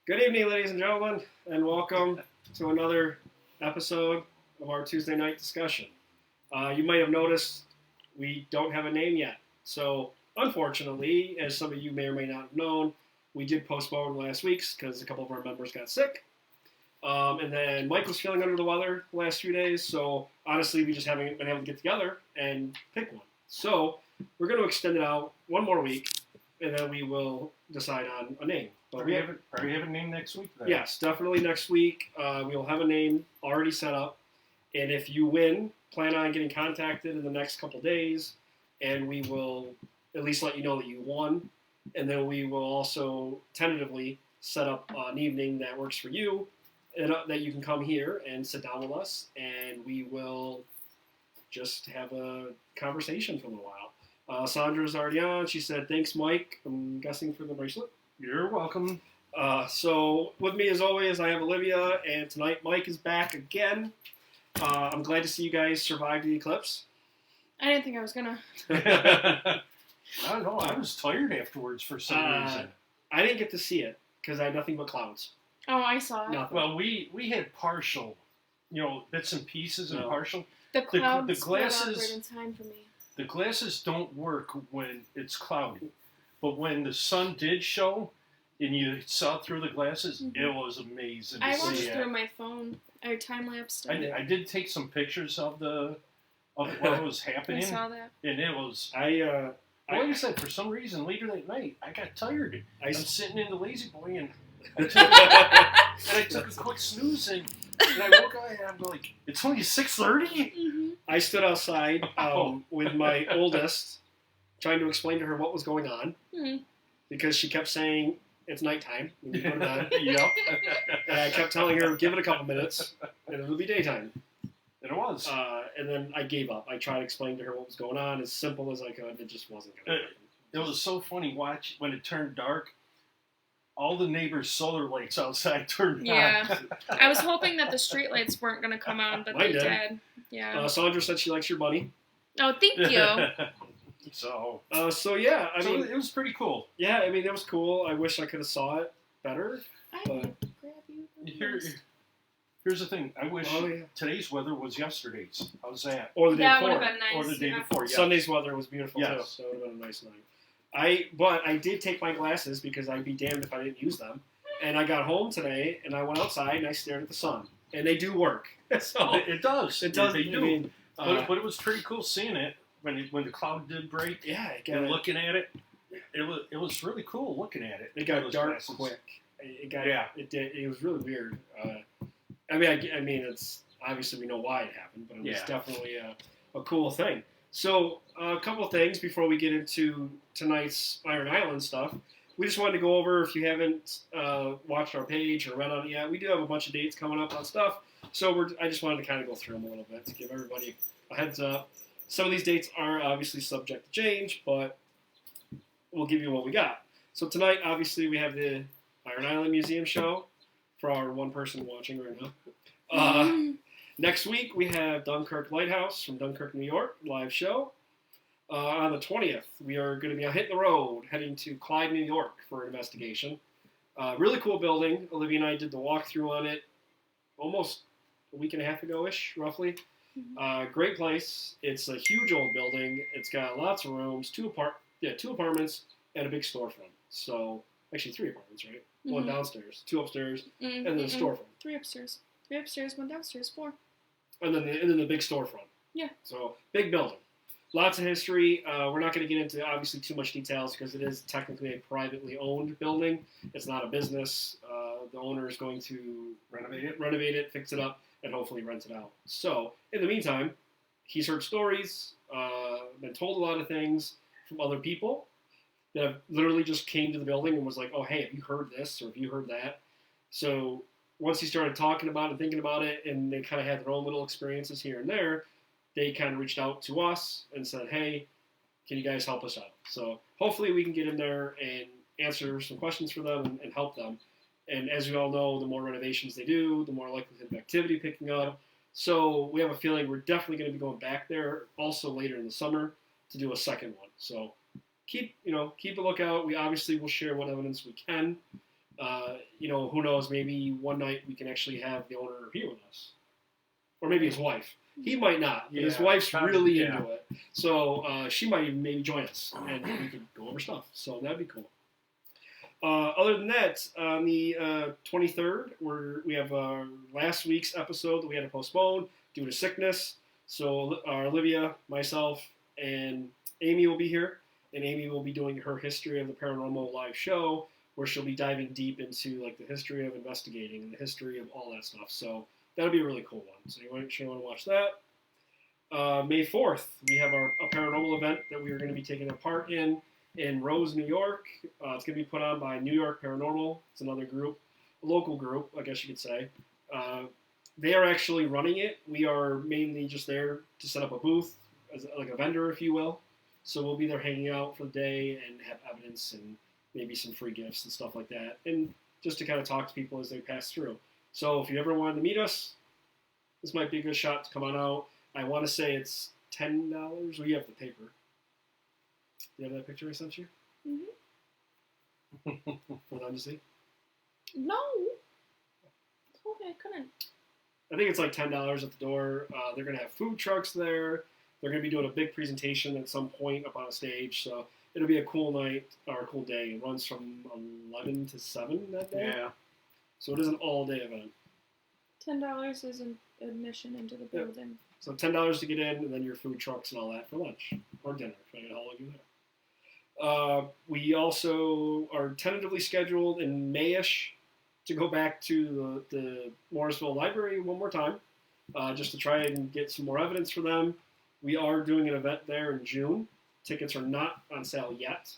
Good evening, ladies and gentlemen, and welcome to another episode of our Tuesday night discussion. You might have noticed we don't have a name yet. So, unfortunately, as some of you may or may not have known, we did postpone last week's because a couple of our members got sick. And then Mike was feeling under the weather the last few days, so honestly, we just haven't been able to get together and pick one. So, we're going to extend it out one more week, and then we will decide on a name. But we have a name next week, then? Yes, definitely next week. We'll have a name already set up. And if you win, plan on getting contacted in the next couple days, and we will at least let you know that you won. And then we will also tentatively set up an evening that works for you, and that you can come here and sit down with us, and we will just have a conversation for a little while. Sandra's already on. She said, thanks, Mike, I'm guessing for the bracelet. You're welcome. So with me as always, I have Olivia, and tonight Mike is back again. I'm glad to see you guys survived the eclipse. I didn't think I was gonna. I don't know. I was tired afterwards for some reason. I didn't get to see it because I had nothing but clouds. Oh, I saw it. Nothing. Well, we had partial, bits and pieces and partial. The clouds the glasses- awkward in time for me. The glasses don't work when it's cloudy. But when the sun did show and you saw through the glasses, it was amazing to I see watched it. through my phone. I time-lapsed it. I did take some pictures of what was I happening, saw that. and it was. I Like I said, for some reason later that night, I got tired. I'm sitting in the lazy boy, and I took a quick snooze, and I woke up, and I'm like, it's only 6:30. Mm-hmm. I stood outside with my oldest, trying to explain to her what was going on, Mm-hmm. because she kept saying it's nighttime when you go to bed. Yep. And I kept telling her, give it a couple minutes, and it'll be daytime. And it was. And then I gave up. I tried to explain to her what was going on as simple as I could. It just wasn't going to happen. It was so funny. Watch when it turned dark. All the neighbors' solar lights outside turned Yeah. on. I was hoping that the streetlights weren't gonna come on, but Mine they did. did. Yeah. Sandra said she likes your bunny. Oh, thank you. So Yeah, I mean, it was pretty cool. yeah, I mean, it was cool. I wish I could have saw it better. I But- would grab you. Here's the thing. I wish Oh, yeah. today's weather was yesterday's. How's that? Or the day That would before. have been nice. Or the day yeah. before. Yes. Sunday's weather was beautiful too, Yes. so it would have been a nice night. But I did take my glasses because I'd be damned if I didn't use them. And I got home today, and I went outside, and I stared at the sun. And they do work. So It does. it does. They I do. mean, But it was pretty cool seeing it when the cloud did break yeah, and looking at it. It was really cool looking at it. it got Those dark glasses. quick. It got. Yeah. It did. It was really weird. I mean, it's obviously we know why it happened, but it was Yeah. definitely a cool thing. So a couple of things before we get into tonight's Iron Island stuff. We just wanted to go over, if you haven't watched our page or read on it yet, we do have a bunch of dates coming up on stuff. So I just wanted to kind of go through them a little bit to give everybody a heads up. Some of these dates are obviously subject to change, but we'll give you what we got. So tonight, obviously, we have the Iron Island Museum show for our one person watching right now. Next week, we have Dunkirk Lighthouse from Dunkirk, New York, live show. On the 20th, we are going to be hitting the road, heading to Clyde, New York for an investigation. Really cool building. Olivia and I did the walkthrough on it almost a week and a half ago-ish, roughly. Great place. It's a huge old building. It's got lots of rooms, two apartments, and a big storefront. So, actually 3 apartments, right? One downstairs, 2 upstairs, and then the storefront. 3 upstairs. 3 upstairs, 1 downstairs, 4. And then the big storefront. Yeah. So, big building. Lots of history. We're not going to get into, obviously, too much details because it is technically a privately owned building. It's not a business. The owner is going to renovate it, fix it up, and hopefully rent it out. So, in the meantime, he's heard stories, been told a lot of things from other people that have literally just came to the building and was like, oh, hey, have you heard this or have you heard that? So, once he started talking about it and thinking about it, and they kind of had their own little experiences here and there, they kind of reached out to us and said, hey, can you guys help us out? So hopefully we can get in there and answer some questions for them and help them. And as we all know, the more renovations they do, the more likelihood of activity picking up. So we have a feeling we're definitely going to be going back there also later in the summer to do a second one. So keep a lookout. We obviously will share what evidence we can. Who knows? Maybe one night we can actually have the owner here with us, or maybe his wife. He might not. But his wife's really into it, so she might even maybe join us, and we could go over stuff. So that'd be cool. Other than that, on the 23rd, we have last week's episode that we had to postpone due to sickness. So Olivia, myself, and Amy will be here, and Amy will be doing her History of the Paranormal live show, where she'll be diving deep into like the history of investigating and the history of all that stuff. So that'll be a really cool one. So you want to watch that. May 4th, we have a paranormal event that we are going to be taking a part in Rose, New York. It's going to be put on by New York Paranormal. It's another group, a local group, I guess you could say. They are actually running it. We are mainly just there to set up a booth, as like a vendor, if you will. So we'll be there hanging out for the day and have evidence and maybe some free gifts and stuff like that. And just to kind of talk to people as they pass through. So if you ever wanted to meet us, this might be a good shot to come on out. I want to say it's $10. Well, you have the paper. You have that picture I sent you? Mm-hmm. For them to see? No. Okay, I couldn't. I think it's like $10 at the door. They're going to have food trucks there. They're going to be doing a big presentation at some point up on a stage. So it'll be a cool night or a cool day. It runs from 11 to 7 that day. Yeah. So it is an all-day event. $10 is an admission into the building. So $10 to get in, and then your food trucks and all that for lunch or dinner, depending on how long you're there. We also are tentatively scheduled in May-ish to go back to the Morrisville Library one more time, just to try and get some more evidence for them. We are doing an event there in June. Tickets are not on sale yet.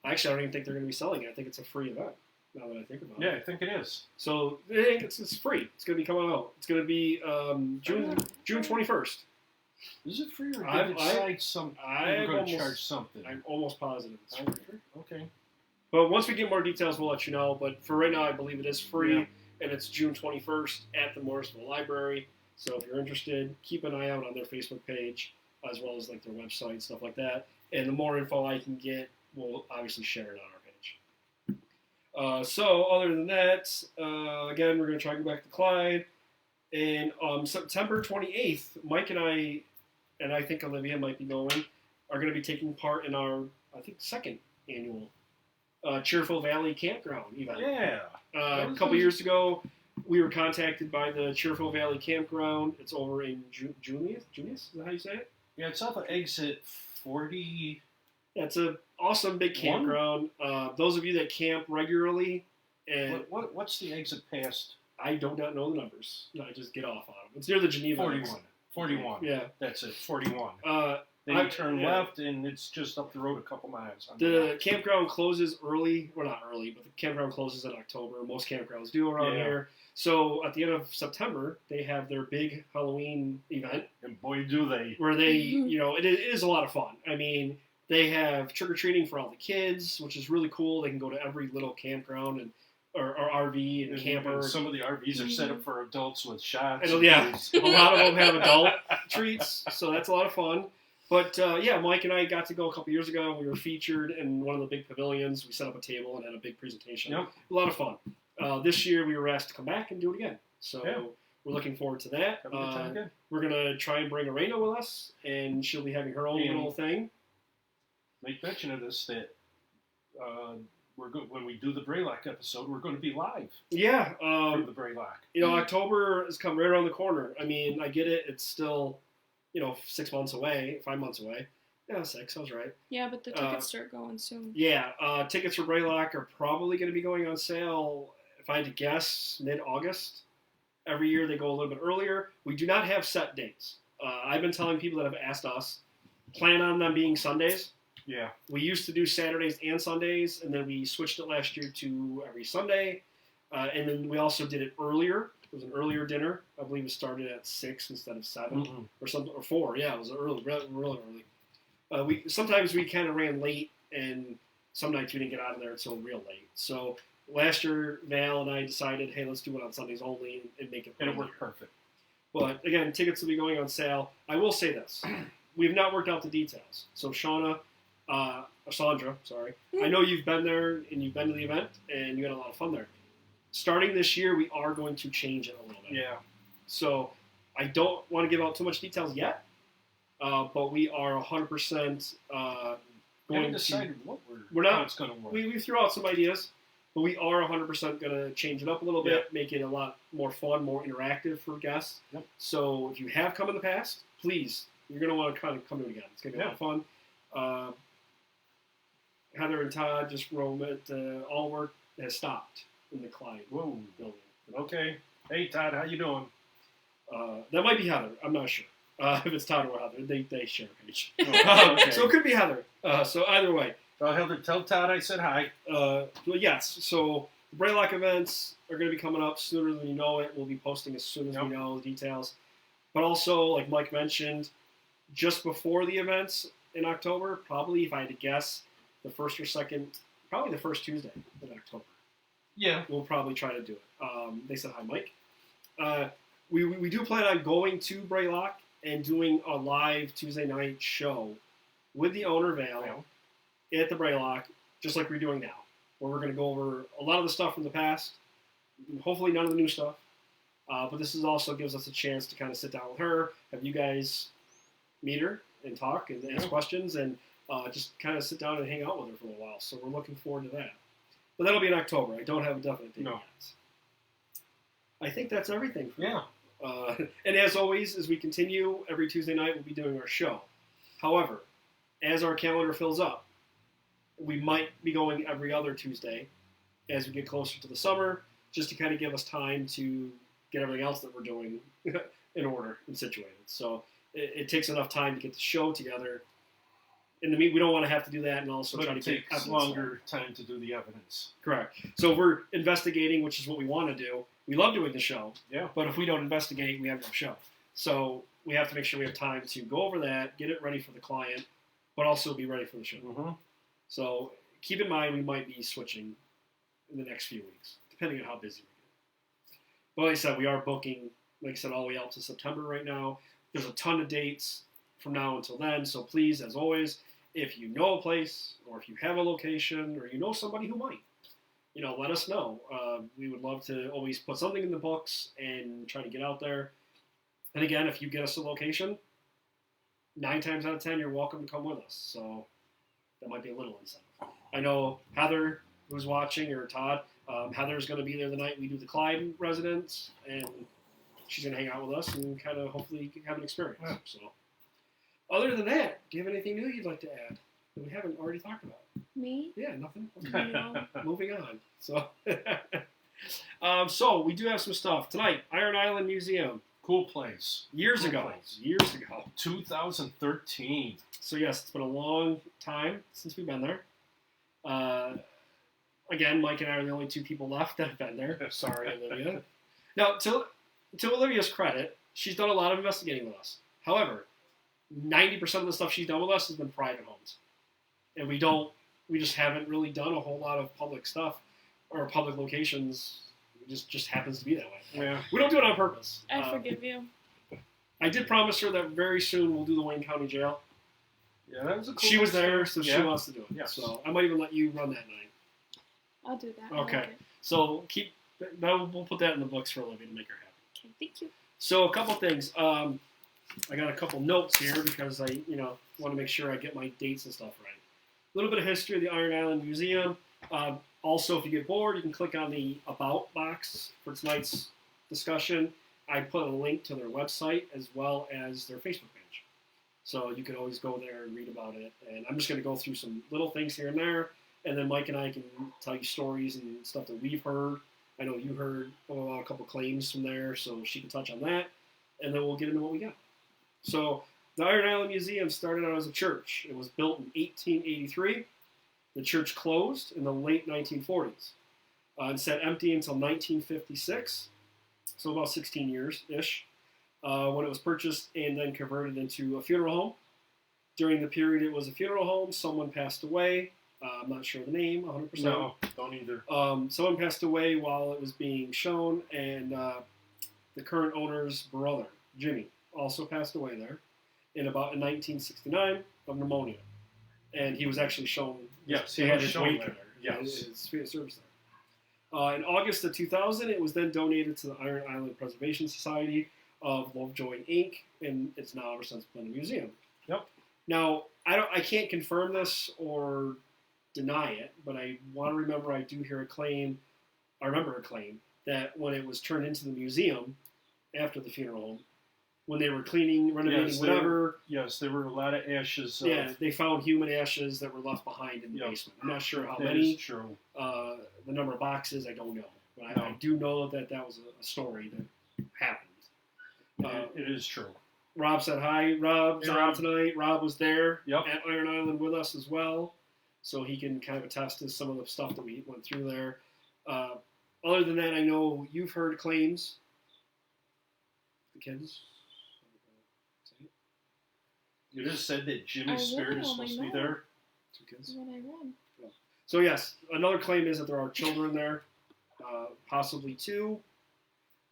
Actually, I don't even think they're going to be selling it. I think it's a free event, now that I think about it. Yeah, I think it is. So it's free. It's going to be coming out. It's going to be June 21st. Is it free or did it cite some? I'm going to charge something. I'm almost positive it's free. Okay. But once we get more details, we'll let you know. But for right now, I believe it is free, and it's June 21st at the Morrisville Library. So if you're interested, keep an eye out on their Facebook page, as well as like their website, stuff like that. And the more info I can get, we'll obviously share it on our page. So other than that, again, we're going to try to go back to Clyde. And September 28th, Mike and I think Olivia might be going, are going to be taking part in our, I think, second annual Cheerful Valley Campground event. Yeah. A couple years ago, we were contacted by the Cheerful Valley Campground. It's over in Junius? Is that how you say it? Yeah, it's off of exit 40. Yeah, it's an awesome big campground. Those of you that camp regularly, and what's the exit past? I do not know the numbers. No, I just get off on them. It's near the Geneva. 41. Yeah. That's it, 41. Then you turn left, and it's just up the road a couple miles. The campground closes early. Well, not early, but the campground closes in October. Most campgrounds do around here. So at the end of September, they have their big Halloween event. And boy, do they. Where they, it is a lot of fun. I mean, they have trick-or-treating for all the kids, which is really cool. They can go to every little campground or RV and camper. Some of the RVs are set up for adults with shots. And, yeah, a lot of them have adult treats, so that's a lot of fun. But, Mike and I got to go a couple years ago. We were featured in one of the big pavilions. We set up a table and had a big presentation. Yep. A lot of fun. This year, we were asked to come back and do it again. So we're looking forward to that. Have a good time again. We're going to try and bring Arena with us, and she'll be having her own little thing. Make mention of this, that when we do the Braylock episode, we're going to be live. Yeah. For the Braylock. October has come right around the corner. I mean, I get it. It's still... 6 months away, 5 months away. Yeah, 6, I was right. Yeah, but the tickets start going soon. Yeah, tickets for Braylock are probably going to be going on sale, if I had to guess, mid-August. Every year they go a little bit earlier. We do not have set dates. I've been telling people that have asked us, plan on them being Sundays. Yeah. We used to do Saturdays and Sundays, and then we switched it last year to every Sunday. And then we also did it earlier. It was an earlier dinner. I believe it started at 6 instead of 7 or something, or 4. Yeah, it was really early. Sometimes we kind of ran late, and some nights we didn't get out of there until real late. So last year, Val and I decided, hey, let's do it on Sundays only and make it. And it worked perfect. But again, tickets will be going on sale. I will say this: we have not worked out the details. So Shauna, or Sandra, sorry. I know you've been there and you've been to the event and you had a lot of fun there. Starting this year, we are going to change it a little bit. Yeah. So I don't want to give out too much details yet, but we are 100% We haven't going to. decided what We're not- how it's going to work. We threw out some ideas, but we are 100% going to change it up a little bit, make it a lot more fun, more interactive for guests. Yep. So if you have come in the past, please, you're going to want to kind of come to it again. It's going to be a lot of fun. Heather and Todd just roam it. All work has stopped in the Clyde Whoa. building. Okay. Hey, Todd, how you doing? That might be Heather. I'm not sure. If it's Todd or Heather, they share a page. Oh, okay. So it could be Heather. So either way. Heather, tell Todd I said hi. Well, yes. So the Braylock events are going to be coming up sooner than you know it. We'll be posting as soon as we know the details. But also, like Mike mentioned, just before the events in October, probably if I had to guess, the first or second, probably the first Tuesday in October. Yeah. We'll probably try to do it. They said hi, Mike. We do plan on going to Braylock and doing a live Tuesday night show with the owner, Val, at the Braylock, just like we're doing now, where we're going to go over a lot of the stuff from the past, hopefully none of the new stuff, but this is also gives us a chance to kind of sit down with her, have you guys meet her and talk and ask questions, and just kind of sit down and hang out with her for a while, so we're looking forward to that. But that'll be in October. I don't have a definite date yet. I think that's everything for Yeah. and as always, as we continue, every Tuesday night we'll be doing our show. However, as our calendar fills up, we might be going every other Tuesday as we get closer to the summer, just to kind of give us time to get everything else that we're doing in order and situated. So it takes enough time to get the show together. In the mean, we don't want to have to do that and also But try to it take takes longer time to do the evidence. Correct. So we're investigating, which is what we want to do. We love doing the show. Yeah. But if we don't investigate, we have no show. So we have to make sure we have time to go over that, get it ready for the client, but also be ready for the show. Mm-hmm. So keep in mind we might be switching in the next few weeks, depending on how busy we get. But like I said, we are booking, like I said, all the way out to September right now. There's a ton of dates from now until then. So please, as always, if you know a place or if you have a location or you know somebody who might, let us know. We would love to always put something in the books and try to get out there. And again, if you get us a location, 9 times out of 10, you're welcome to come with us. So that might be a little incentive. I know Heather, who's watching, or Todd, Heather's going to be there the night we do the Clyde residence, and she's going to hang out with us and kind of hopefully have an experience. Yeah. So, other than that, do you have anything new you'd like to add that we haven't already talked about? Me? Yeah, nothing. No. Moving on. So, so we do have some stuff tonight. Iron Island Museum. Cool place. Years Cool ago. place. Years ago. 2013. So yes, it's been a long time since we've been there. Again, Mike and I are the only 2 people left that have been there. Sorry, Olivia. Now, to Olivia's credit, she's done a lot of investigating with us. However, 90% of the stuff she's done with us has been private homes. And we just haven't really done a whole lot of public stuff or public locations. It just happens to be that way. Yeah. We don't do it on purpose. I forgive you. I did promise her that very soon we'll do the Wayne County Jail. Yeah, that was a cool She was place. there, so she Yeah. wants to do it. Yes. So I might even let you run that night. I'll do that. Okay. I like it. So we'll put that in the books for Olivia to make her happy. Okay, thank you. So a couple things. I got a couple notes here because I want to make sure I get my dates and stuff right. A little bit of history of the Iron Island Museum. Also, if you get bored, you can click on the About box for tonight's discussion. I put a link to their website as well as their Facebook page. So you can always go there and read about it. And I'm just going to go through some little things here and there. And then Mike and I can tell you stories and stuff that we've heard. I know you heard a couple claims from there, so she can touch on that. And then we'll get into what we got. So the Iron Island Museum started out as a church. It was built in 1883. The church closed in the late 1940s and sat empty until 1956, so about 16 years-ish, when it was purchased and then converted into a funeral home. During the period it was a funeral home, someone passed away. I'm not sure the name, 100%. No, don't either. Someone passed away while it was being shown, and the current owner's brother, Jimmy, also passed away there in 1969 of pneumonia. and he was actually shown. Yes, he he had was his shown wake there. there. Yes. His service there. In August of 2000, it was then donated to the Iron Island Preservation Society of Lovejoy, Inc., and it's now ever since been a museum. Yep. Now, I can't confirm this or deny it, but I want to remember I do hear a claim. I remember a claim that when it was turned into the museum after the funeral, when they were cleaning, renovating, whatever. Yes, there were a lot of ashes. Yeah, they found human ashes that were left behind in the basement. I'm not sure how that many. is true. The number of boxes, I don't know. But No. I do know that was a story that happened. It is true. Rob said hi. Rob's Hey, on Rob. tonight. Rob was there Yep. at Iron Island with us as well, so he can kind of attest to some of the stuff that we went through there. Other than that, I know you've heard claims. The kids. It is said that Jimmy's I spirit is really supposed to be know. there. Two kids. When I run. So yes, another claim is that there are children there, possibly two.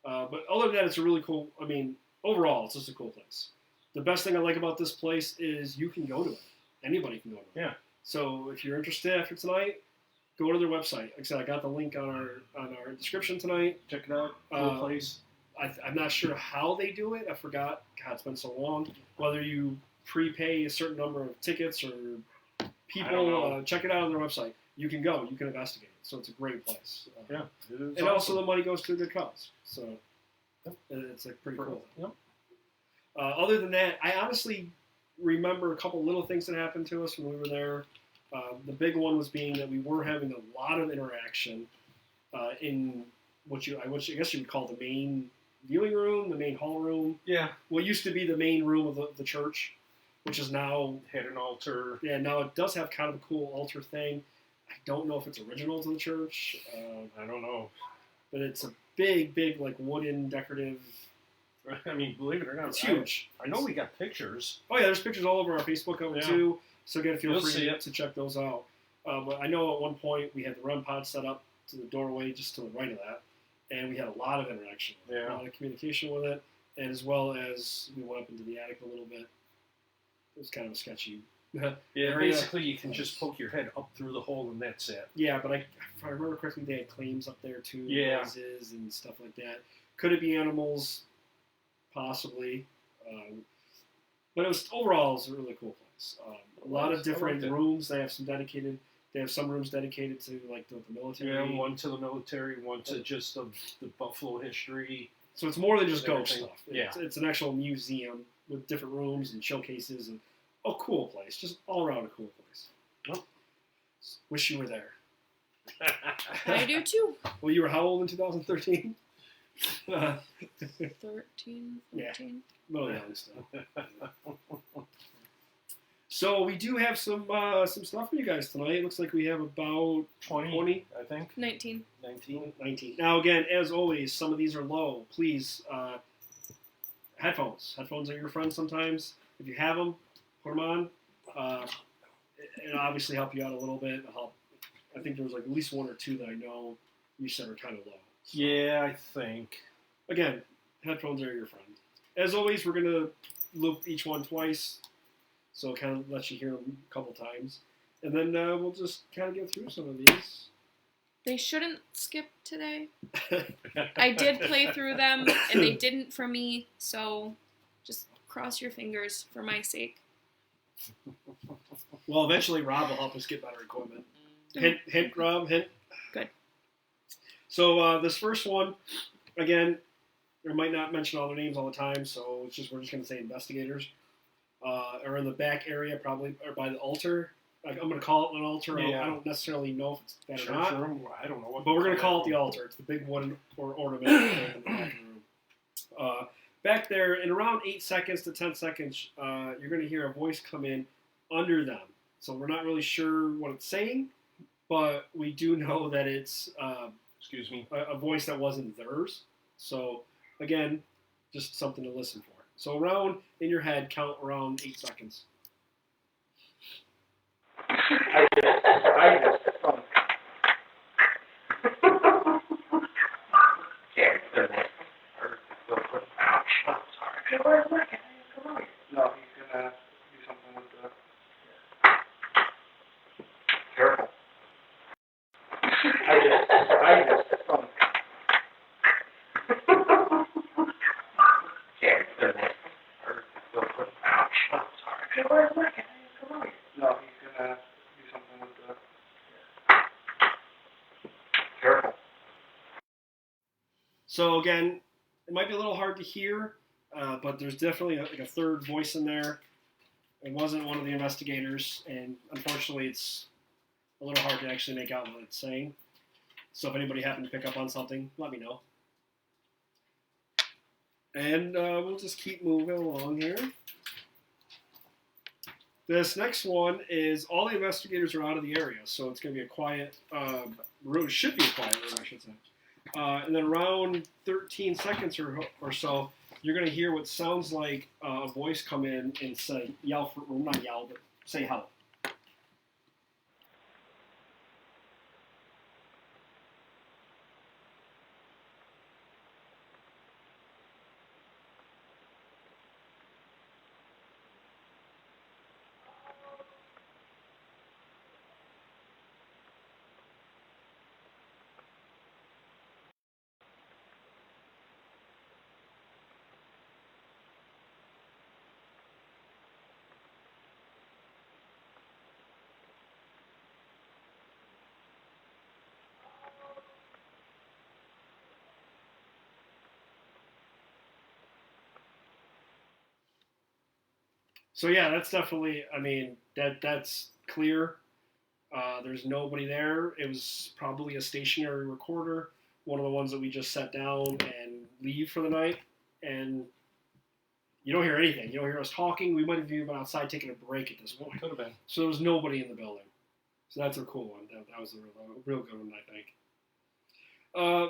But other than that, it's a really cool. I mean, overall, it's just a cool place. The best thing I like about this place is you can go to it. Anybody can go to it. Yeah. So if you're interested after tonight, go to their website. Like I said, I got the link on our description tonight. Check it out. Cool place. I'm not sure how they do it. I forgot. God, it's been so long. Whether you prepay a certain number of tickets or I don't people, know. check it out on their website. You can go. You can investigate. So it's a great place. Yeah. It is And also the money goes to a good cause. So Yep. it's like pretty cool. Yep. Other than that, I honestly remember a couple little things that happened to us when we were there. The big one was being that we were having a lot of interaction in what I guess you would call the main viewing room, the main hall room. Yeah. What used to be the main room of the church, which is now Had an altar. yeah, now it does have kind of a cool altar thing. I don't know if it's original to the church, I don't know. but it's a big, like wooden decorative. I mean, believe it or not, It's huge. I know we got pictures. Oh yeah, there's pictures all over our Facebook of it Yeah. too. So again, feel You'll free see it. to check those out. But I know at one point we had the REM pod set up to the doorway just to the right of that, and we had a lot of interaction, Yeah. a lot of communication with it, and as well as we went up into the attic a little bit. It was kind of a sketchy. Yeah, area. basically you can just poke your head up through the hole and that's it. Yeah, but if I remember correctly, they had claims up there too, Yeah. noises and stuff like that. Could it be animals? Possibly. But it was overall, it's a really cool place. A lot of different rooms. They have some dedicated. They have some rooms dedicated to like the military. Yeah, one to the military, one to just the Buffalo history. So it's more than just and ghost everything. stuff. It's an actual museum with different rooms and showcases and a cool place. Just all around a cool place. Yep. Wish you were there. I do too. Well, you were how old in 2013? 13, 14. Little young stuff. So we do have some stuff for you guys tonight. It looks like we have about 20. I think. 19. 19. Now again, as always, some of these are low. Please, headphones. Headphones are your friends sometimes. If you have them, put them on. It'll obviously help you out a little bit. It'll help. I think there was like at least one or two that I know you said are kind of low. So, Yeah, I think. again, headphones are your friend. As always, we're going to loop each one twice, so it kind of lets you hear them a couple times. And then we'll just kind of get through some of these. They shouldn't skip today. I did play through them, and they didn't for me, so just cross your fingers for my sake. Well, eventually Rob will help us get better equipment. Hint, Rob, hint. Good. So this first one, again, we might not mention all their names all the time, so we're just going to say investigators. Are in the back area, probably, or by the altar. Like, I'm going to call it an altar. Yeah. I don't necessarily know if it's that or Church not. room? I don't know what. But we're going to call it the altar. It's the big wooden ornament in the back of the room. Back there, in around 8 seconds to 10 seconds, you're going to hear a voice come in under them. So we're not really sure what it's saying, but we do know that it's Excuse me. a voice that wasn't theirs. So, again, just something to listen for. So around, in your head, count around 8 seconds. No, he's gonna do something with the. So again, it might be a little hard to hear, but there's definitely a third voice in there. It wasn't one of the investigators, and unfortunately, it's a little hard to actually make out what it's saying. So if anybody happened to pick up on something, let me know. And we'll just keep moving along here. This next one is all the investigators are out of the area, so it's going to be a quiet room. It should be a quiet room, I should say. And then around 13 seconds or so, you're going to hear what sounds like a voice come in and say, not yell, but say help. So yeah, that's definitely. I mean, that's clear. There's nobody there. It was probably a stationary recorder, one of the ones that we just set down and leave for the night. And you don't hear anything. You don't hear us talking. We might have even been outside taking a break at this point. Could have been. So there was nobody in the building. So that's a cool one. That was a real good one, I think.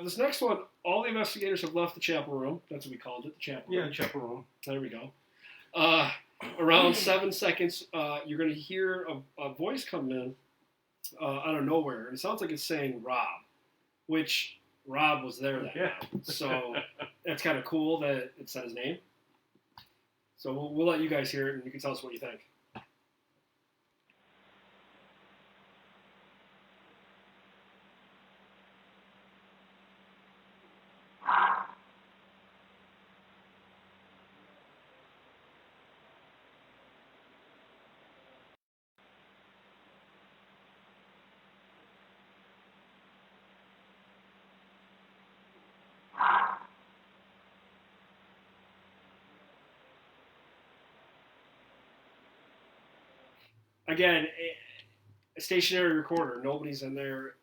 This next one, all the investigators have left the chapel room. That's what we called it, the chapel room. Yeah, chapel room. There we go. Around 7 seconds, you're going to hear a voice come in out of nowhere. And it sounds like it's saying Rob, which Rob was there that night. So that's kind of cool that it said his name. So we'll let you guys hear it, and you can tell us what you think. Again, a stationary recorder. Nobody's in there.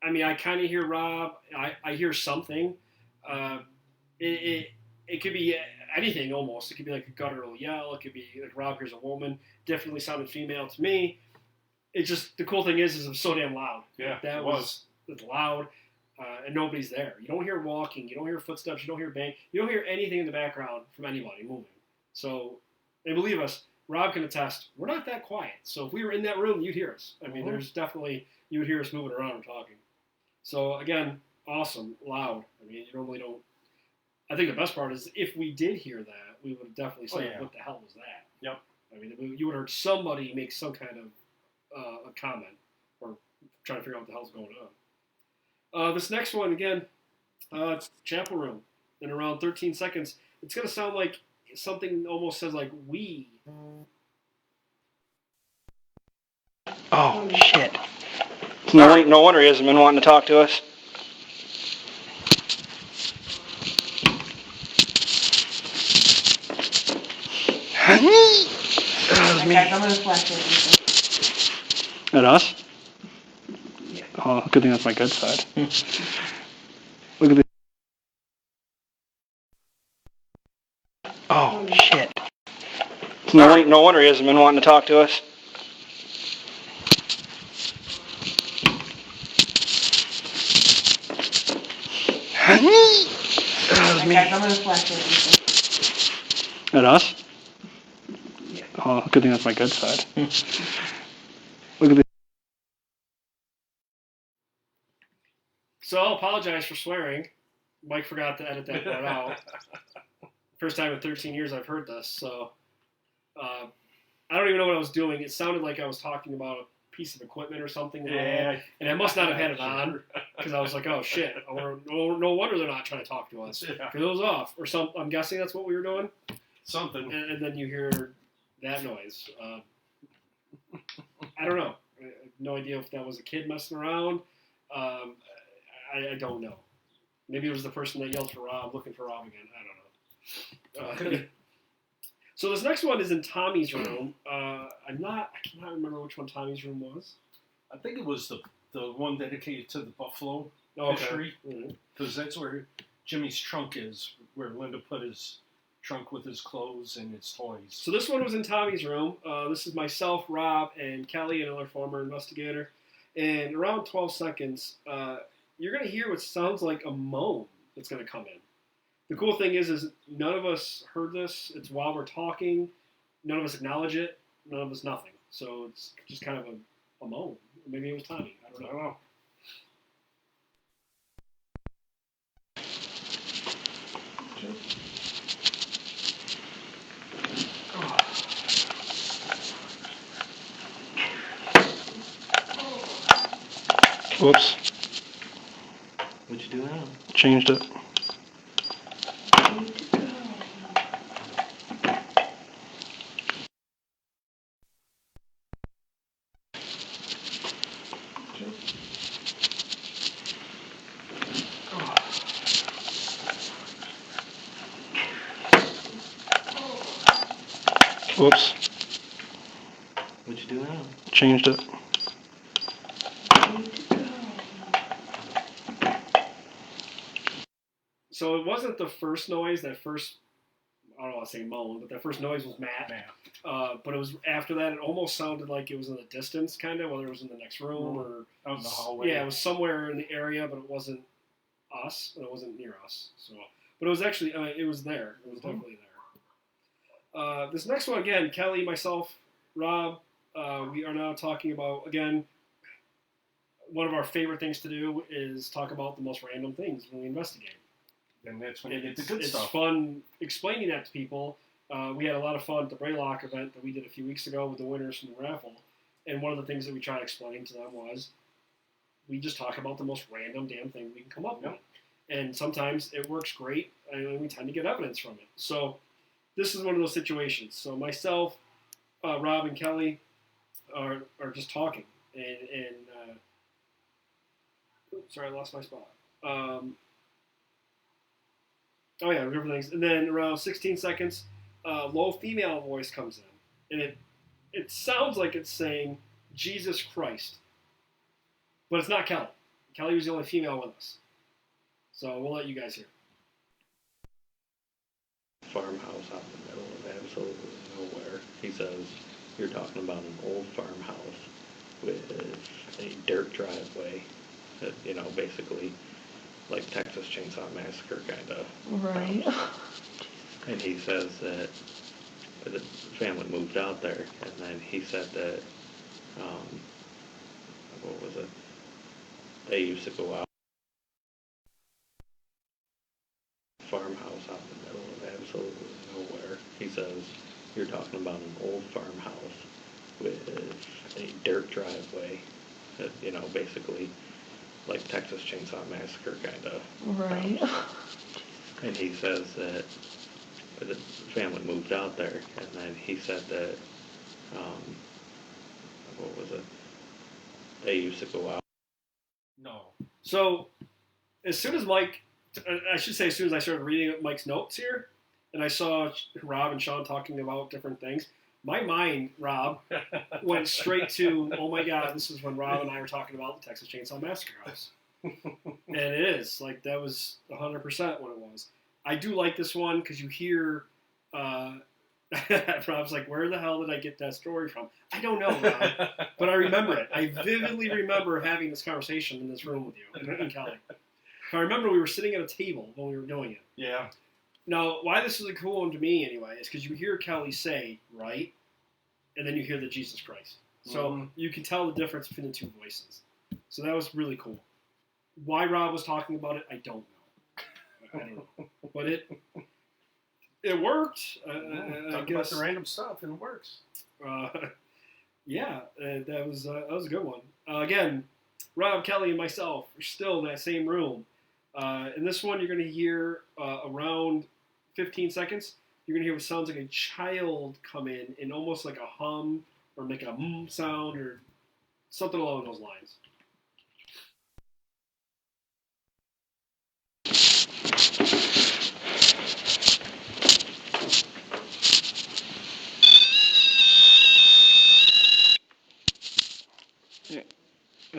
I mean, I kind of hear Rob. I hear something. It could be anything almost. It could be like a guttural yell. It could be like Rob hears a woman. Definitely sounded female to me. It just, the cool thing is it was so damn loud. Yeah, that was loud, and nobody's there. You don't hear walking. You don't hear footsteps. You don't hear bang. You don't hear anything in the background from anybody moving. So, and believe us, Rob can attest, we're not that quiet. So if we were in that room, you'd hear us. I mean, there's definitely, you would hear us moving around and talking. So again, awesome, loud. I mean, you normally don't. I think the best part is if we did hear that, we would have definitely said, what the hell was that? Yep. I mean, you would have heard somebody make some kind of a comment or trying to figure out what the hell's going on. This next one, again, chapel room. In around 13 seconds, it's going to sound like something almost says like we. Oh, shit. No wonder he hasn't been wanting to talk to us. That was me. At us? Yeah. Oh, good thing that's my good side. Look at this. Oh, shit. No wonder he hasn't been wanting to talk to us. That was me. At us? Yeah. Oh, good thing that's my good side. Look at this. So I'll apologize for swearing. Mike forgot to edit that part out. First time in 13 years I've heard this, so I don't even know what I was doing. It sounded like I was talking about a piece of equipment or something. Yeah. And I must not have had it on because I was like, oh shit, no wonder they're not trying to talk to us. Yeah. Because it was off. Or some. I'm guessing that's what we were doing. Something. And then you hear that noise. I don't know. I have no idea if that was a kid messing around. I don't know. Maybe it was the person that yelled for Rob, looking for Rob again. I don't know. So this next one is in Tommy's room. I cannot remember which one Tommy's room was. I think it was the one dedicated to the Buffalo Okay. history, because that's where Jimmy's trunk is, where Linda put his trunk with his clothes and his toys. So this one was in Tommy's room. This is myself, Rob, and Kelly, another former investigator. And around 12 seconds, you're going to hear what sounds like a moan that's going to come in. The cool thing is none of us heard this. It's while we're talking. None of us acknowledge it. None of us nothing. So it's just kind of a moan. Maybe it was Tommy. I don't know. Whoops. What'd you do now? Changed it. Whoops. What'd you do now? Changed it. So it wasn't the first noise. That first, I don't want to say moan, but that first noise was Matt. But it was after that. It almost sounded like it was in the distance, kind of, whether it was in the next room or out in the hallway. Yeah, it was somewhere in the area, but it wasn't us, and it wasn't near us. So, but it was actually, it was there. It was definitely there. This next one again, Kelly, myself, Rob. We are now talking about again. One of our favorite things to do is talk about the most random things when we investigate. And that's when you And get the good it's stuff. fun explaining that to people. We had a lot of fun at the Braylock event that we did a few weeks ago with the winners from the raffle. And one of the things that we tried to explain to them was we just talk about the most random damn thing we can come up with. And sometimes it works great, and we tend to get evidence from it. So this is one of those situations. So myself, Rob, and Kelly are just talking. And sorry, I lost my spot. Oh yeah, different things. And then around 16 seconds, low female voice comes in, and it sounds like it's saying Jesus Christ, but it's not Kelly. Kelly was the only female with us, so we'll let you guys hear. Farmhouse out in the middle of absolutely nowhere. He says, you're talking about an old farmhouse with a dirt driveway that, basically like Texas Chainsaw Massacre kind of. Right. And he says that the family moved out there, and then he said that, what was it? They used to go out. Farmhouse out in the middle of absolutely nowhere. He says, you're talking about an old farmhouse with a dirt driveway that, basically like Texas Chainsaw Massacre kind of. Right. And he says that the family moved out there, and then he said that, what was it? They used to go out. No. So as soon as I should say as soon as I started reading Mike's notes here, and I saw Rob and Sean talking about different things, my mind, Rob, went straight to, oh my God, this is when Rob and I were talking about the Texas Chainsaw Massacre house. And it is. Like, that was 100% what it was. I do like this one because you hear, Rob's like, where the hell did I get that story from? I don't know, Rob, but I remember it. I vividly remember having this conversation in this room with you and Kelly. I remember we were sitting at a table when we were doing it. Yeah. Now, why this is a cool one to me, anyway, is because you hear Kelly say, right, and then you hear the Jesus Christ. So you can tell the difference between the two voices. So that was really cool. Why Rob was talking about it, I don't know. I don't know. But it worked. I Talk guess about the random stuff, and it works. Yeah, that was a good one. Again, Rob, Kelly, and myself are still in that same room. In this one, you're going to hear around 15 seconds, you're going to hear what sounds like a child come in almost like a hum or make a sound or something along those lines.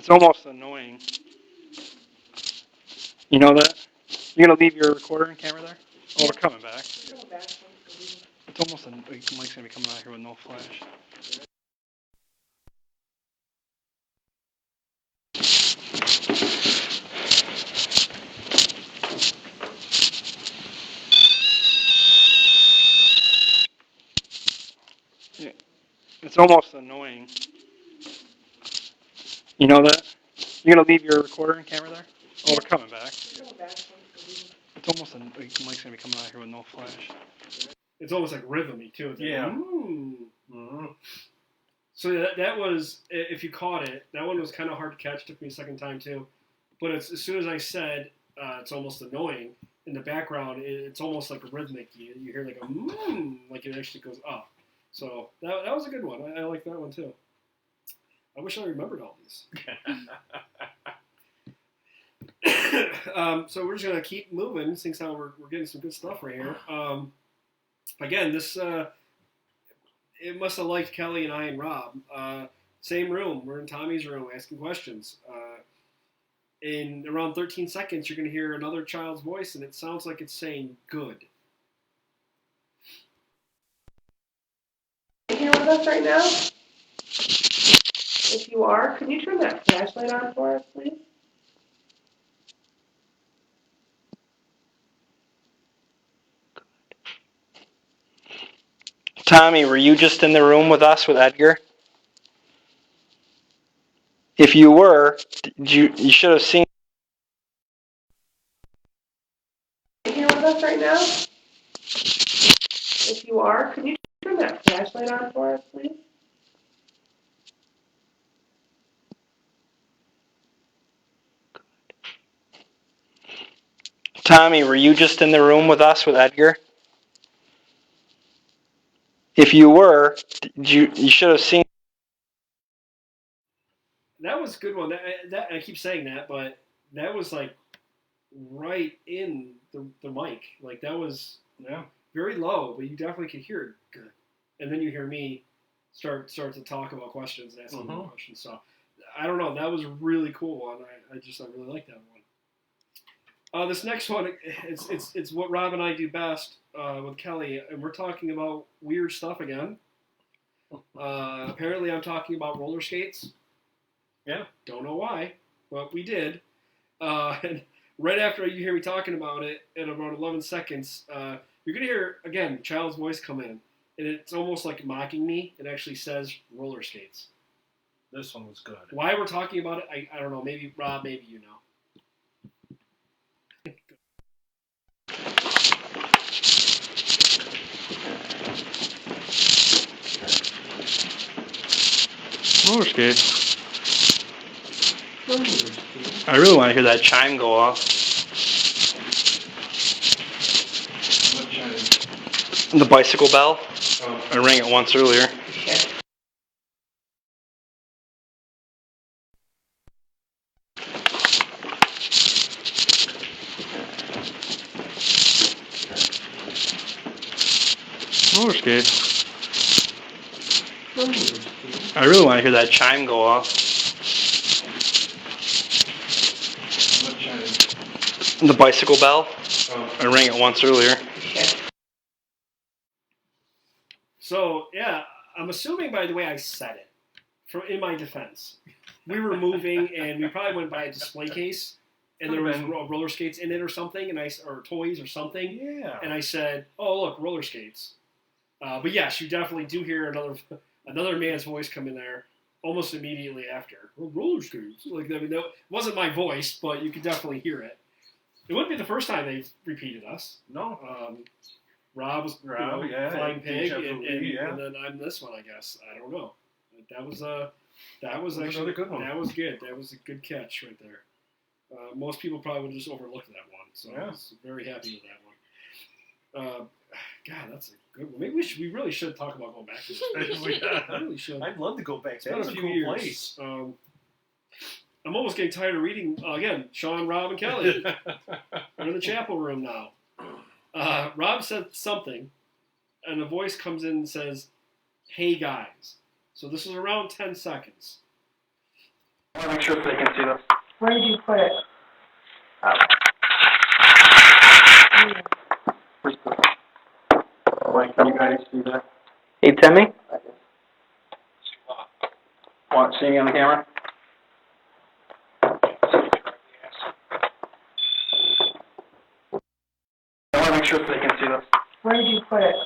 It's almost annoying. You know that? You're gonna leave your recorder and camera there? Oh, we're coming back. It's almost Mike's gonna be coming out here with no flash. Yeah. It's almost annoying. You know that? You're gonna leave your recorder and camera there? Oh, we're coming back. It's almost Mike's gonna be coming out here with no flash. It's almost like rhythmy too. It's like, Yeah. Ooh. Mm-hmm. So that was, if you caught it, that one was kind of hard to catch. Took me a second time too. But as soon as I said it's almost annoying, in the background it's almost like a rhythmic. You hear like a like it actually goes up. So that was a good one. I like that one too. I wish I remembered all these. So we're just gonna keep moving. Since how we're getting some good stuff right here. Again, this it must have liked Kelly and I and Rob. Same room. We're in Tommy's room asking questions. In around 13 seconds, you're gonna hear another child's voice, and it sounds like it's saying "good." Are you here with us right now? If you are, can you turn that flashlight on for us, please? Tommy, were you just in the room with us with Edgar? If you were, you should have seen. Are you here with us right now? If you are, can you turn that flashlight on for us, please? Tommy, were you just in the room with us with Edgar? If you were, you should have seen. That was a good one. That I keep saying that, but that was like right in the mic. Like that was very low, but you definitely could hear it good. And then you hear me start to talk about questions and asking more questions. So I don't know. That was a really cool one. I really like that one. This next one, it's what Rob and I do best with Kelly, and we're talking about weird stuff again. Apparently, I'm talking about roller skates. Yeah. Don't know why, but we did. And right after you hear me talking about it, in about 11 seconds, you're going to hear, again, child's voice come in. And it's almost like mocking me. It actually says roller skates. This one was good. Why we're talking about it, I don't know. Maybe, Rob, maybe you know. Roller skates. I really want to hear that chime go off. What chime? The bicycle bell. Oh. I rang it once earlier. Roller skates. I really want to hear that chime go off. What chime? The bicycle bell. Oh. I rang it once earlier. So, yeah, I'm assuming by the way I said it, in my defense. We were moving, and we probably went by a display case, and there was roller skates in it or something, or toys or something. Yeah. And I said, "Oh, look, roller skates." But yes, you definitely do hear another man's voice come in there almost immediately after. Oh, roller skates. Like, I mean, that wasn't my voice, but you could definitely hear it. It wouldn't be the first time they've repeated us. No. Rob was yeah, Flying Pig, yeah. and then I'm this one, I guess. I don't know. That was actually another good one. That was good. That was a good catch right there. Most people probably would have just overlooked that one, so I was very happy with that one. God, that's a good one. Maybe we really should talk about going back to this. We really should. I'd love to go back. It's been a few cool years. Place. I'm almost getting tired of reading again. Sean, Rob, and Kelly. We're in the chapel room now. Rob said something, and a voice comes in and says, "Hey guys." So this is around 10 seconds. I want to make sure that they can see this. Where did you put it? Where's the... Like, can you guys see that? Hey, Timmy? Want to see me on the camera? I want to make sure that they can see this. Where did you put it?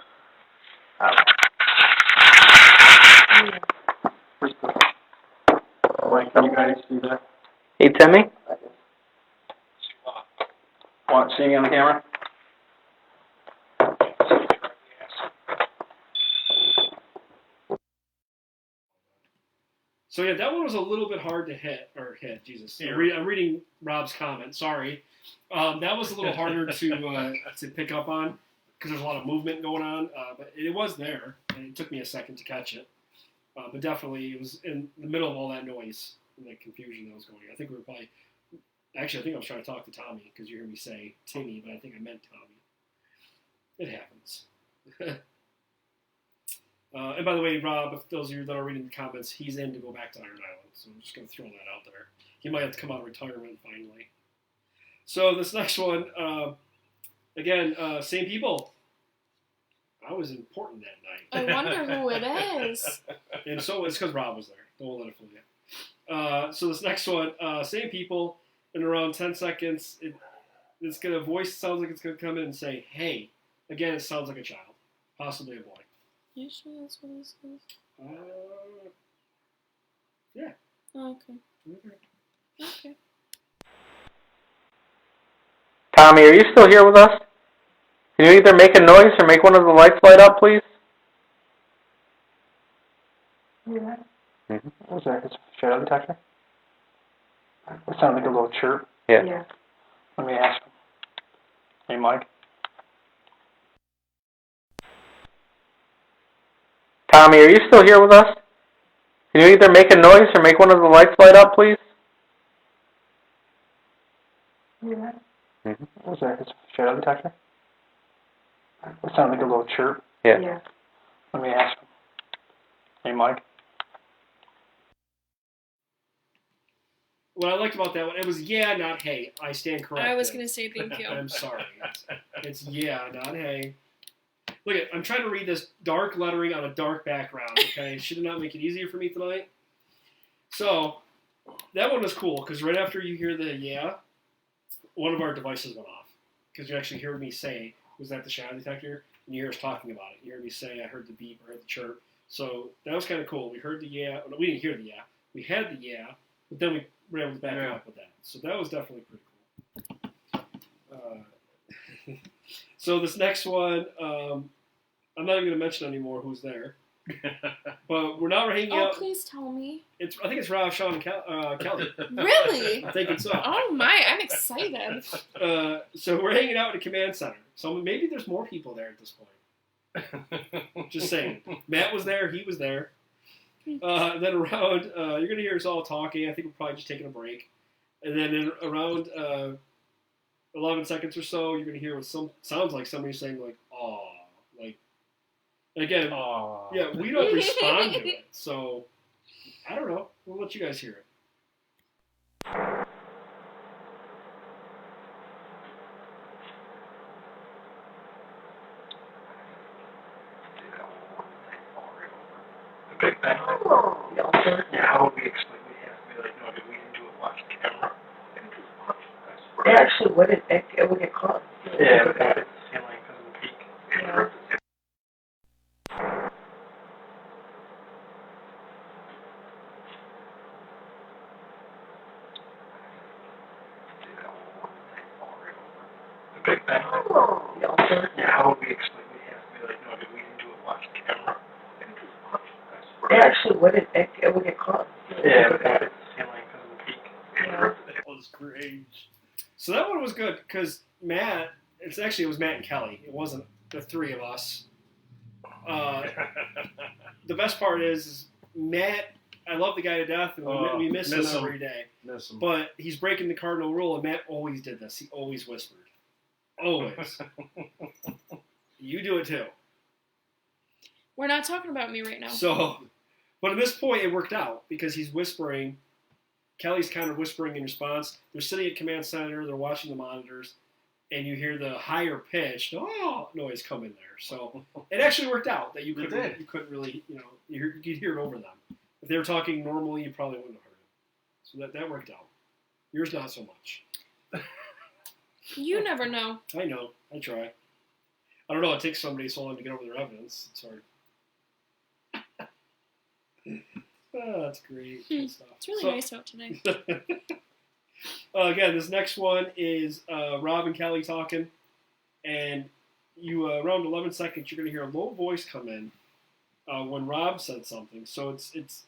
Where's the... Like, can you guys see that? Hey, Timmy? Want to see me on the camera? So yeah, that one was a little bit hard to hit. Jesus. Yeah. I'm reading Rob's comment. Sorry, that was a little harder to pick up on because there's a lot of movement going on. But it was there, and it took me a second to catch it. But definitely, it was in the middle of all that noise and that confusion that was going on. I think we were probably. Actually, I think I was trying to talk to Tommy because you heard me say Timmy, but I think I meant Tommy. It happens. And by the way, Rob, if those of you that are reading the comments, he's in to go back to Iron Island. So I'm just going to throw that out there. He might have to come out of retirement finally. So this next one, again, same people. I was important that night. I wonder who it is. And so it's because Rob was there. Don't let it fool you. So this next one, same people. In around 10 seconds, it's going to voice sounds like it's going to come in and say, hey. Again, it sounds like a child. Possibly a boy. You sure that's what this is? Yeah. Oh, okay. Okay. Tommy, are you still here with us? Can you either make a noise or make one of the lights light up, please? Yeah. What was that? It's a shadow detector? It sounded like a little chirp. Yeah. Let me ask him. Hey, Mike. Tommy, are you still here with us? Can you either make a noise or make one of the lights light up, please? Yeah. What was that? It's a shadow detector? It sounded like a little chirp. Yeah. Let me ask him. Hey, Mike. What I liked about that one, it was yeah, not hey. I stand corrected. I was going to say thank you. I'm sorry. It's yeah, not hey. Look at, I'm trying to read this dark lettering on a dark background, okay? Should it not make it easier for me tonight? So, that one was cool, because right after you hear the yeah, one of our devices went off. Because you actually heard me say, was that the shadow detector? And you hear us talking about it. You heard me say, I heard the beep, I heard the chirp. So, that was kind of cool. We heard the yeah. No, we didn't hear the yeah. We had the yeah, but then we were able to back it up with that. So, that was definitely pretty cool. So this next one, I'm not even going to mention anymore who's there. But we're now hanging Oh, out. please tell me. I think it's Rob, Sean, and Kelly. Really? I'm thinking so. Oh my, I'm excited. So we're hanging out at a command center. So maybe there's more people there at this point. Just saying. Matt was there. He was there. Then around, you're going to hear us all talking. I think we're probably just taking a break. And then around 11 seconds or so, you're going to hear what sounds like somebody saying, like, aw. Like, and again, Aww. yeah, we don't respond to it. So, I don't know. We'll let you guys hear it. Big bang. Yeah, how would we explain? We have to be like, no, we didn't do it. Watch the camera. It actually wouldn't. It would get caught. Yeah, but it's the ceiling because of the peak. Yeah. Big bang. Yeah, how would we explain? We have to be like, no, we didn't do it. Watch the camera. It actually wouldn't. It would get caught. Yeah, but it's the ceiling because of the peak. Yeah. That was great. So that one was good because Matt, it was Matt and Kelly. It wasn't the three of us. The best part is Matt, I love the guy to death, and we miss him every day. Miss him. But he's breaking the cardinal rule, and Matt always did this. He always whispered. Always. You do it too. We're not talking about me right now. So, but at this point, it worked out because he's whispering Kelly's kind of whispering in response. They're sitting at command center. They're watching the monitors, and you hear the higher pitched noise come in there. So it actually worked out that you couldn't really, you could hear it over them. If they were talking normally, you probably wouldn't have heard it. So that worked out. Yours not so much. You never know. I know. I try. I don't know. It takes somebody so long to get over their evidence. It's hard. That's great. Good stuff. It's really nice out today. Again, this next one is Rob and Kelly talking, and you around 11 seconds, you're going to hear a low voice come in when Rob said something. So it's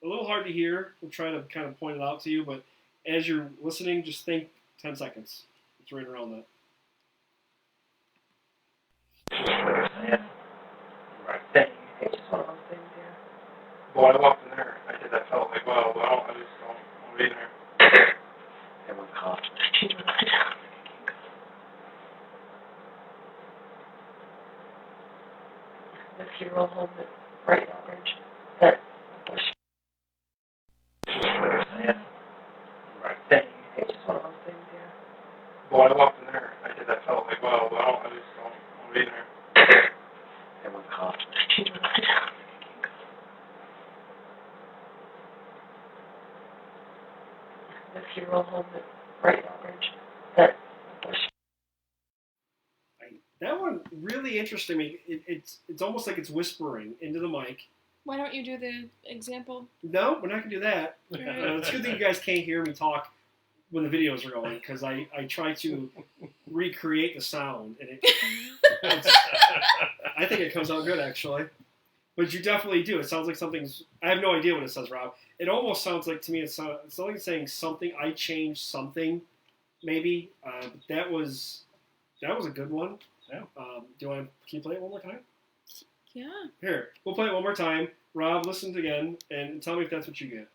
a little hard to hear. We'll try to kind of point it out to you, but as you're listening, just think 10 seconds. It's right around that. Right. It's just one of those things, yeah. Well, I walked in there. I did that felt like, well, I just don't want to be in there. Everyone coughed. This hero home is bright orange. That bush. Right. It's just one of those things, yeah. Well, I walked in there. I did that felt like, well, I just don't want to be in there. Everyone coughed. This hero home is bright orange. That bush. That one really interested me. It's almost like it's whispering into the mic. Why don't you do the example? No, we're not going to do that. Right. It's good that you guys can't hear me talk when the videos are going, because I try to recreate the sound, and I think it comes out good, actually. But you definitely do. It sounds like something's... I have no idea what it says, Rob. It almost sounds like, to me, it's like it's saying something. I changed something, maybe. That was a good one. Yeah. Can you play it one more time? Yeah. Here, we'll play it one more time. Rob, listen again, and tell me if that's what you get.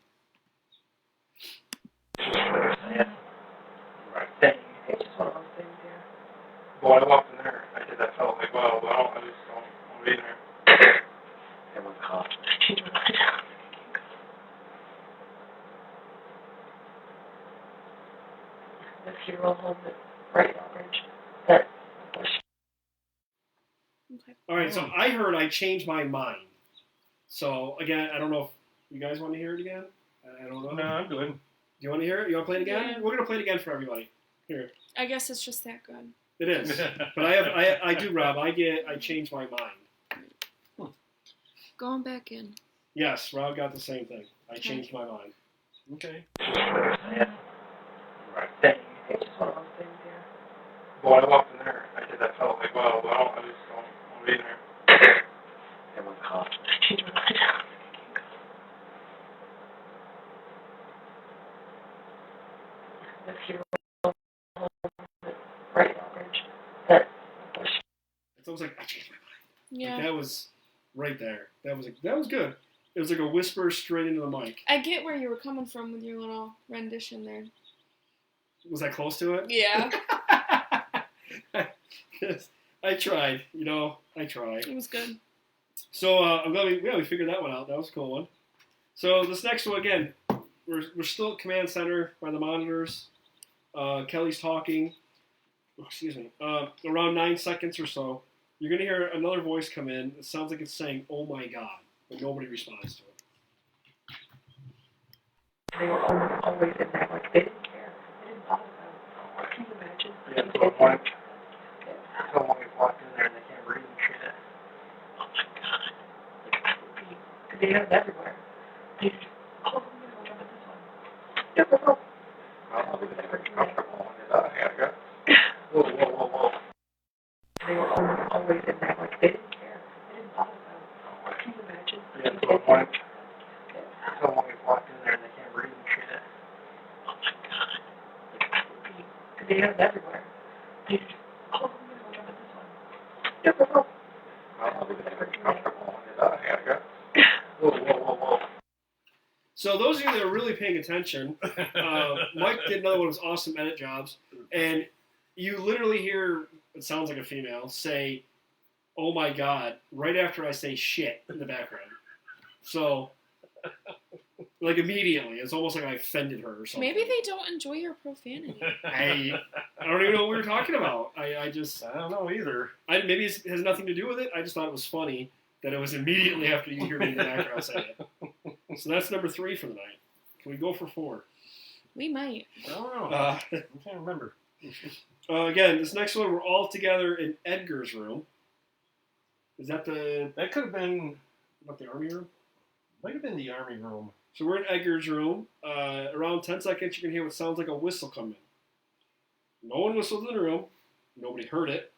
Right. It's just one of those things, yeah. Well, I walked in there. I did that felt like, well, I just don't want to be in there. Everyone coughed. This hero home is bright orange. That bush. Okay. All right, so I heard I changed my mind. So, again, I don't know if you guys want to hear it again. I don't know. No, I'm good. Do you want to hear it? You want to play it again? Yeah. We're going to play it again for everybody. Here. I guess it's just that good. It is. But I do, Rob. I changed my mind. Going back in. Yes, Rob got the same thing. I changed my mind. Okay. Right. It's just one of those things, yeah. Well, I walked in there. I did that felt like, well, I just don't want to be in there. Everyone coughed. This hero home is bright orange. That bush. It's almost like I changed my mind. Yeah. Like, that was right there. That was good. It was like a whisper straight into the mic. I get where you were coming from with your little rendition there. Was I close to it? Yeah. I tried. I tried. It was good. So I'm glad we figured that one out. That was a cool one. So this next one, again, we're still at command center by the monitors. Kelly's talking. Oh, excuse me. Around 9 seconds or so, you're gonna hear another voice come in. It sounds like it's saying, "Oh my God," but nobody responds to it. They were always in there, like they didn't care. They didn't bother them. Can you imagine? Yeah, so one, someone walked in there and they can't breathe and shit. Oh my God. Like, that would be, because they have it everywhere. They just, I'm gonna go jump at this one. Yep, let's go. Well, we never comfortable when it's out. I gotta go. Whoa. They were always in there, like they didn't care. They didn't bother them. Can you imagine? Yeah, so one, someone walked in there and they can't breathe and shit. Oh my God. Like, that would be, because they have it everywhere. They just, I'm gonna go jump at this one. Yep, let's go. Well, we never comfortable when it's out. I gotta go. Whoa. So those of you that are really paying attention, Mike did another one of his awesome edit jobs, and you literally hear, it sounds like a female, say, "Oh my God," right after I say shit in the background. So Like immediately. It's almost like I offended her or something. Maybe they don't enjoy your profanity. I don't even know what we were talking about. I don't know either. Maybe it has nothing to do with it. I just thought it was funny that it was immediately after you hear me in the background say it. So that's number 3 for the night. Can we go for 4? We might. I don't know. Uh, I can't remember. Again, this next one, we're all together in Edgar's room. Is that That could have been. the army room? Might have been the army room. So we're in Edgar's room. Around 10 seconds, you can hear what sounds like a whistle come in. No one whistled in the room. Nobody heard it.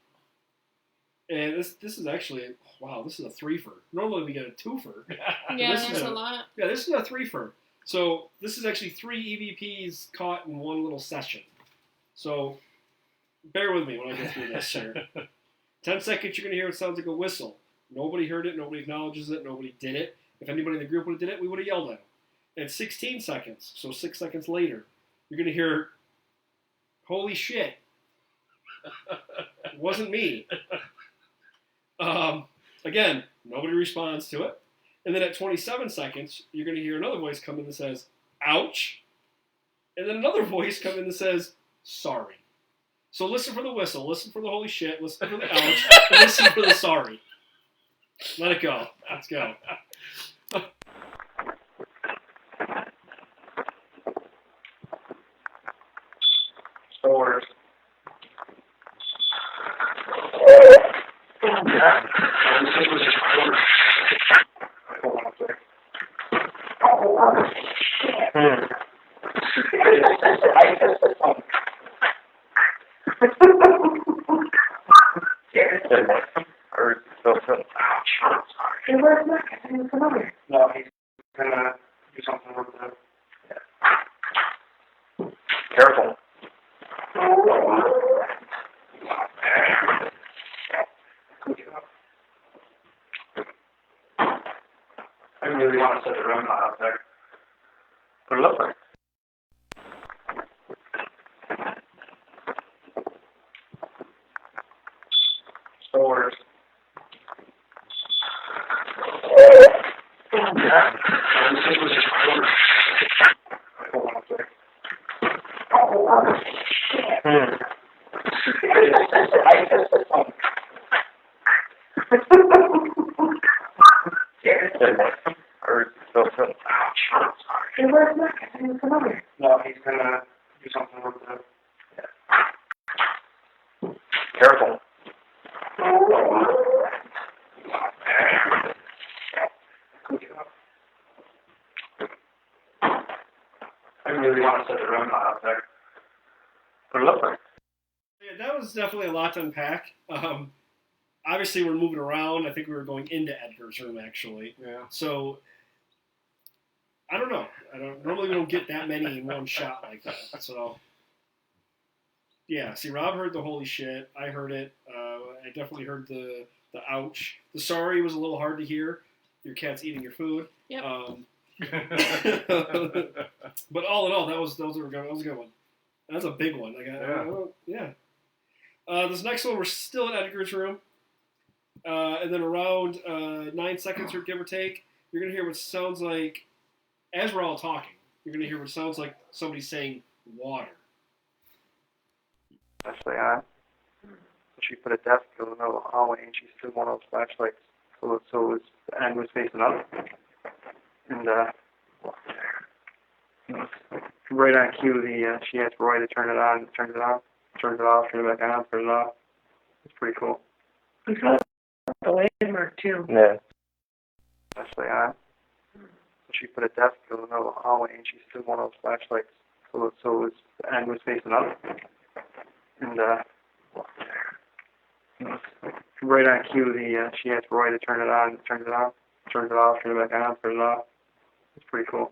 And this is actually, wow, this is a 3-fer. Normally we get a 2-fer. Yeah, This is there's a- a lot. Yeah, this is a 3-fer. So this is actually 3 EVPs caught in one little session. So bear with me when I go through this here. 10 seconds, you're going to hear what sounds like a whistle. Nobody heard it. Nobody acknowledges it. Nobody did it. If anybody in the group would have did it, we would have yelled at them. At 16 seconds, so 6 seconds later, you're going to hear, holy shit. It wasn't me. Again, nobody responds to it. And then at 27 seconds, you're going to hear another voice come in that says, ouch. And then another voice come in that says, sorry. So listen for the whistle, listen for the holy shit, listen for the ouch, and listen for the sorry. Let it go. Let's go. Stores. No, he's gonna do something with the. Careful. I really want to set the room out there. Put it up there. Stores. No, he's gonna do something with the. Careful. I really want to set the room out there. Put it up there. Yeah, that was definitely a lot to unpack. Obviously, we're moving around. I think we were going into Edgar's room, actually. Yeah. So, I don't know. Normally, we don't get that many in one shot like that. So, yeah. See, Rob heard the holy shit. I heard it. I definitely heard the ouch. The sorry was a little hard to hear. Your cat's eating your food. Yep. But all in all, that was a good one. That's a big one. Yeah. This next one, we're still in Edgar's room. And then around 9 seconds, or give or take, you're going to hear what sounds like, as we're all talking, you're going to hear what sounds like somebody saying water. Actually, she put a desk in the middle of the hallway and she stood one of those flashlights so it was, the end was facing up. And, right on cue, she asked Roy to turn it on, turned it off, turned it off, turned it back on, turned it off. It's pretty cool. We got the landmark too. Yeah. Actually, she put a desk in the middle of the hallway and she stood one of those flashlights so it was, the end was facing up. And, right on cue, she asked Roy to turn it on, turned it off, turned it off, turned it back on, turned it off. It's pretty cool.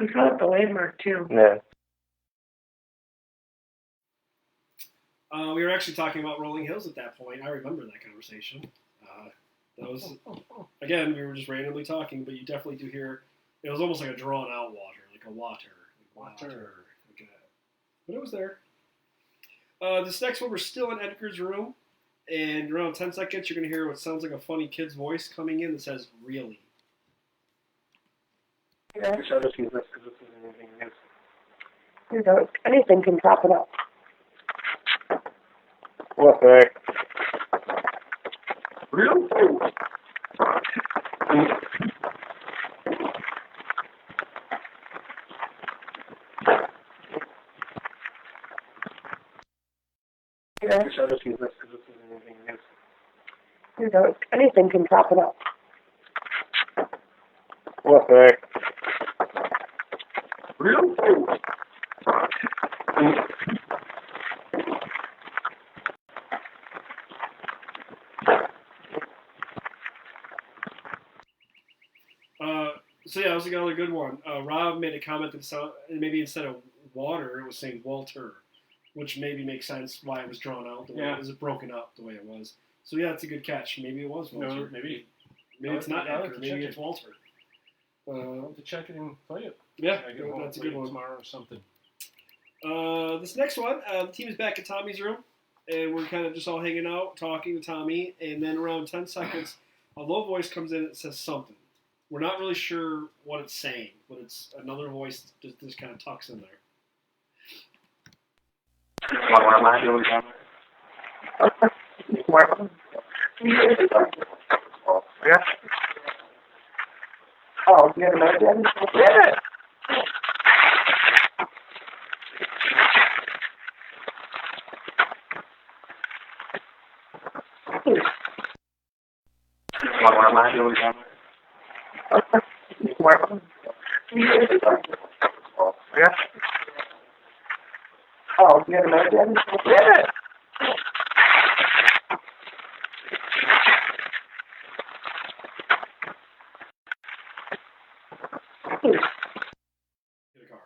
We got the landmark too. Yeah. We were actually talking about Rolling Hills at that point. I remember that conversation. That was, again, we were just randomly talking, but you definitely do hear, it was almost like a drawn out water, like a water. Okay. But it was there. This next one, we're still in Edgar's room, and around 10 seconds, you're going to hear what sounds like a funny kid's voice coming in that says, really. Yeah. I'll just use this because this isn't anything new. You know, anything can prop it up. What the heck? Real? Yeah. I'll just use this because this isn't anything new. You know, anything can prop it up. What the heck? Real? So yeah, that was another good one. Rob made a comment that maybe instead of water, it was saying Walter, which maybe makes sense why it was drawn out the way it was broken up the way it was. So yeah, it's a good catch. Maybe it was Walter. No, maybe it's not I'll have Edgar. to Maybe check it's it. Walter. I'll have to check it and play it. Yeah, I get home that's a good late one. tomorrow or something. This next one, the team is back at Tommy's room, and we're kind of just all hanging out, talking to Tommy, and then around 10 seconds, a low voice comes in and says something. We're not really sure what it's saying, but it's another voice that just kind of tucks in there. Yeah. Oh, you have another dad? Yeah. Yeah. Oh, you have another dad? Yeah. Get a car.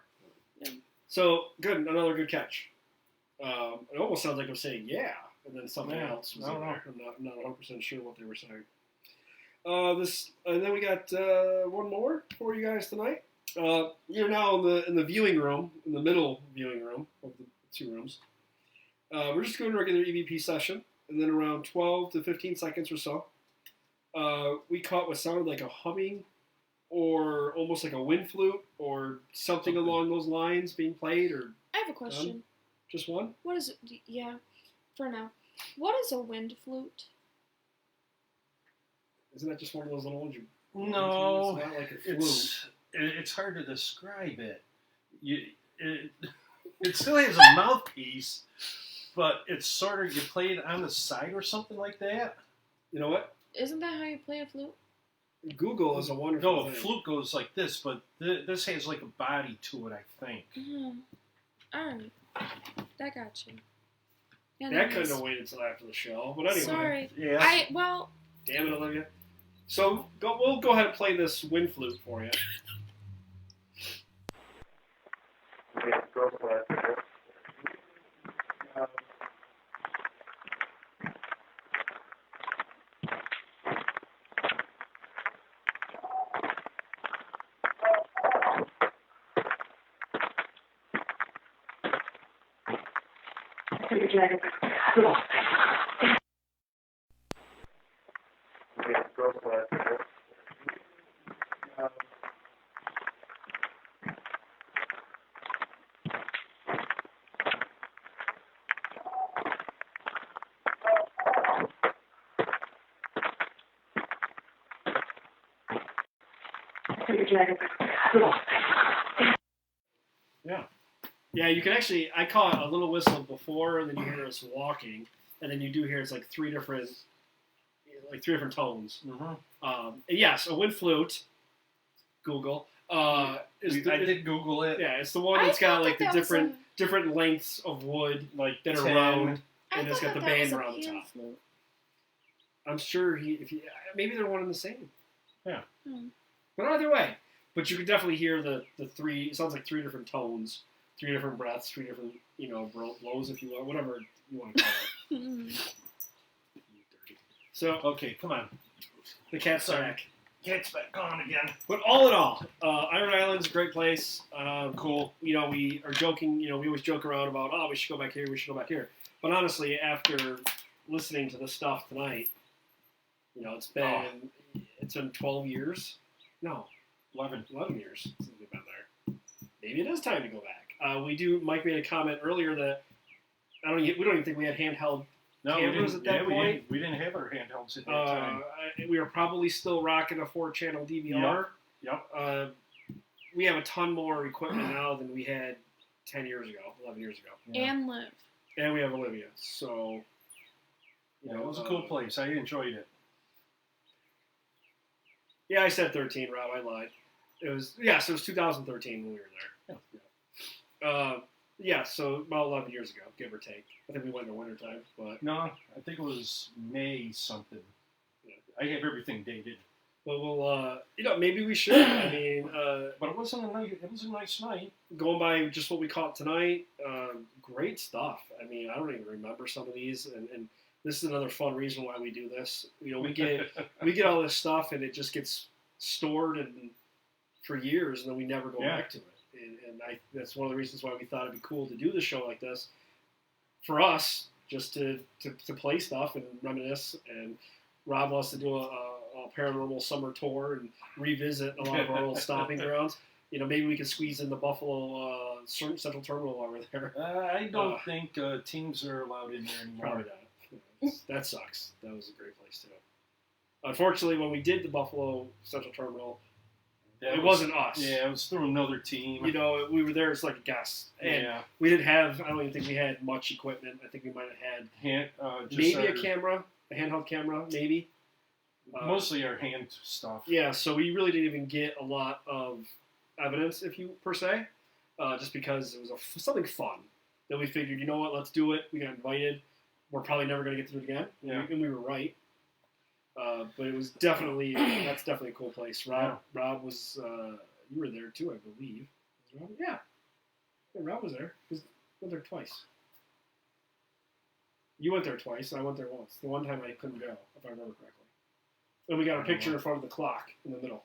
So, good, another good catch. It almost sounds like I'm saying yeah, and then something else was I in don't know. there. I'm not 100% sure what they were saying. And then we got one more for you guys tonight. You're now in the viewing room, in the middle viewing room of the two rooms. We're just doing a regular EVP session, and then around 12 to 15 seconds or so, we caught what sounded like a humming or almost like a wind flute or something along those lines being played, or I have a question. just one? What is it? Yeah, for now. What is a wind flute? Isn't that just one of those little ones you... No, it's not like a flute. it's hard to describe it. It still has a mouthpiece, but it's sort of, you play it on the side or something like that. You know what? Isn't that how you play a flute? Google is a wonderful No, a thing. flute goes like this, but this has like a body to it, I think. Alright. That got you. Yeah, That nice. couldn't have waited until after the show. But anyway. Sorry. Yeah. Damn it, Olivia. So we'll go ahead and play this wind flute for you. Yeah. Yeah, you can actually... I caught a little whistle before, and then you hear us walking, and then you do hear it's like three different tones. Mm-hmm. And yes, a wind flute. Google. I did Google it. Yeah, it's the one that's got like the different lengths of wood Like that are 10. round, I and it's thought got the that band was a around the pan top. flute. I'm sure maybe they're one and the same. Yeah. But either way, but you can definitely hear the three. It sounds like three different tones, three different breaths, three different blows, if you want, whatever you want to call it. So Okay, come on. the cat's back. Cat's back on again. But all in all, Iron Island's a great place. Cool. We are joking. We always joke around about, oh, we should go back here. We should go back here. But honestly, after listening to the stuff tonight, it's been 12 years. No, 11. 11 years since we've been there. Maybe it is time to go back. Mike made a comment earlier that we don't even think we had handheld cameras at that point. We didn't have our handhelds at that time. We were probably still rocking a 4-channel DVR. Yep. We have a ton more equipment now than we had 10 years ago, 11 years ago. Yeah. And Liv. And we have Olivia, so... It was a cool place. I enjoyed it. Yeah, I said 13, Rob. I lied. It was 2013 when we were there. So about 11 years ago, give or take. I think we went in the wintertime, but... No, I think it was May something. I have everything dated. But we'll, maybe we should. I mean... but it was a nice night. Going by just what we caught tonight, great stuff. I mean, I don't even remember some of these, and this is another fun reason why we do this. We get all this stuff, and it just gets stored for years, and then we never go back to it. And that's one of the reasons why we thought it'd be cool to do the show like this for us, just to play stuff and reminisce. And Rob wants to do a paranormal summer tour and revisit a lot of our old stomping grounds. Maybe we could squeeze in the Buffalo Central Terminal over there. I don't think teams are allowed in there anymore. Probably not. That sucks. That was a great place too. Unfortunately, when we did the Buffalo Central Terminal, it wasn't us. Yeah, it was through another team. We were there as like a guest. And we didn't have, I don't even think we had much equipment. I think we might have had maybe a camera, a handheld camera, maybe. Mostly our hand stuff. Yeah, so we really didn't even get a lot of evidence, per se, just because it was something fun that we figured, you know what, let's do it. We got invited. We're probably never going to get to do it again. Yeah. And we were right. But it was that's definitely a cool place. Rob was, you were there too, I believe. Was Rob? Yeah, Rob was there. He went there twice. You went there twice, and I went there once. The one time I couldn't go, if I remember correctly. And we got a picture in front of the clock in the middle.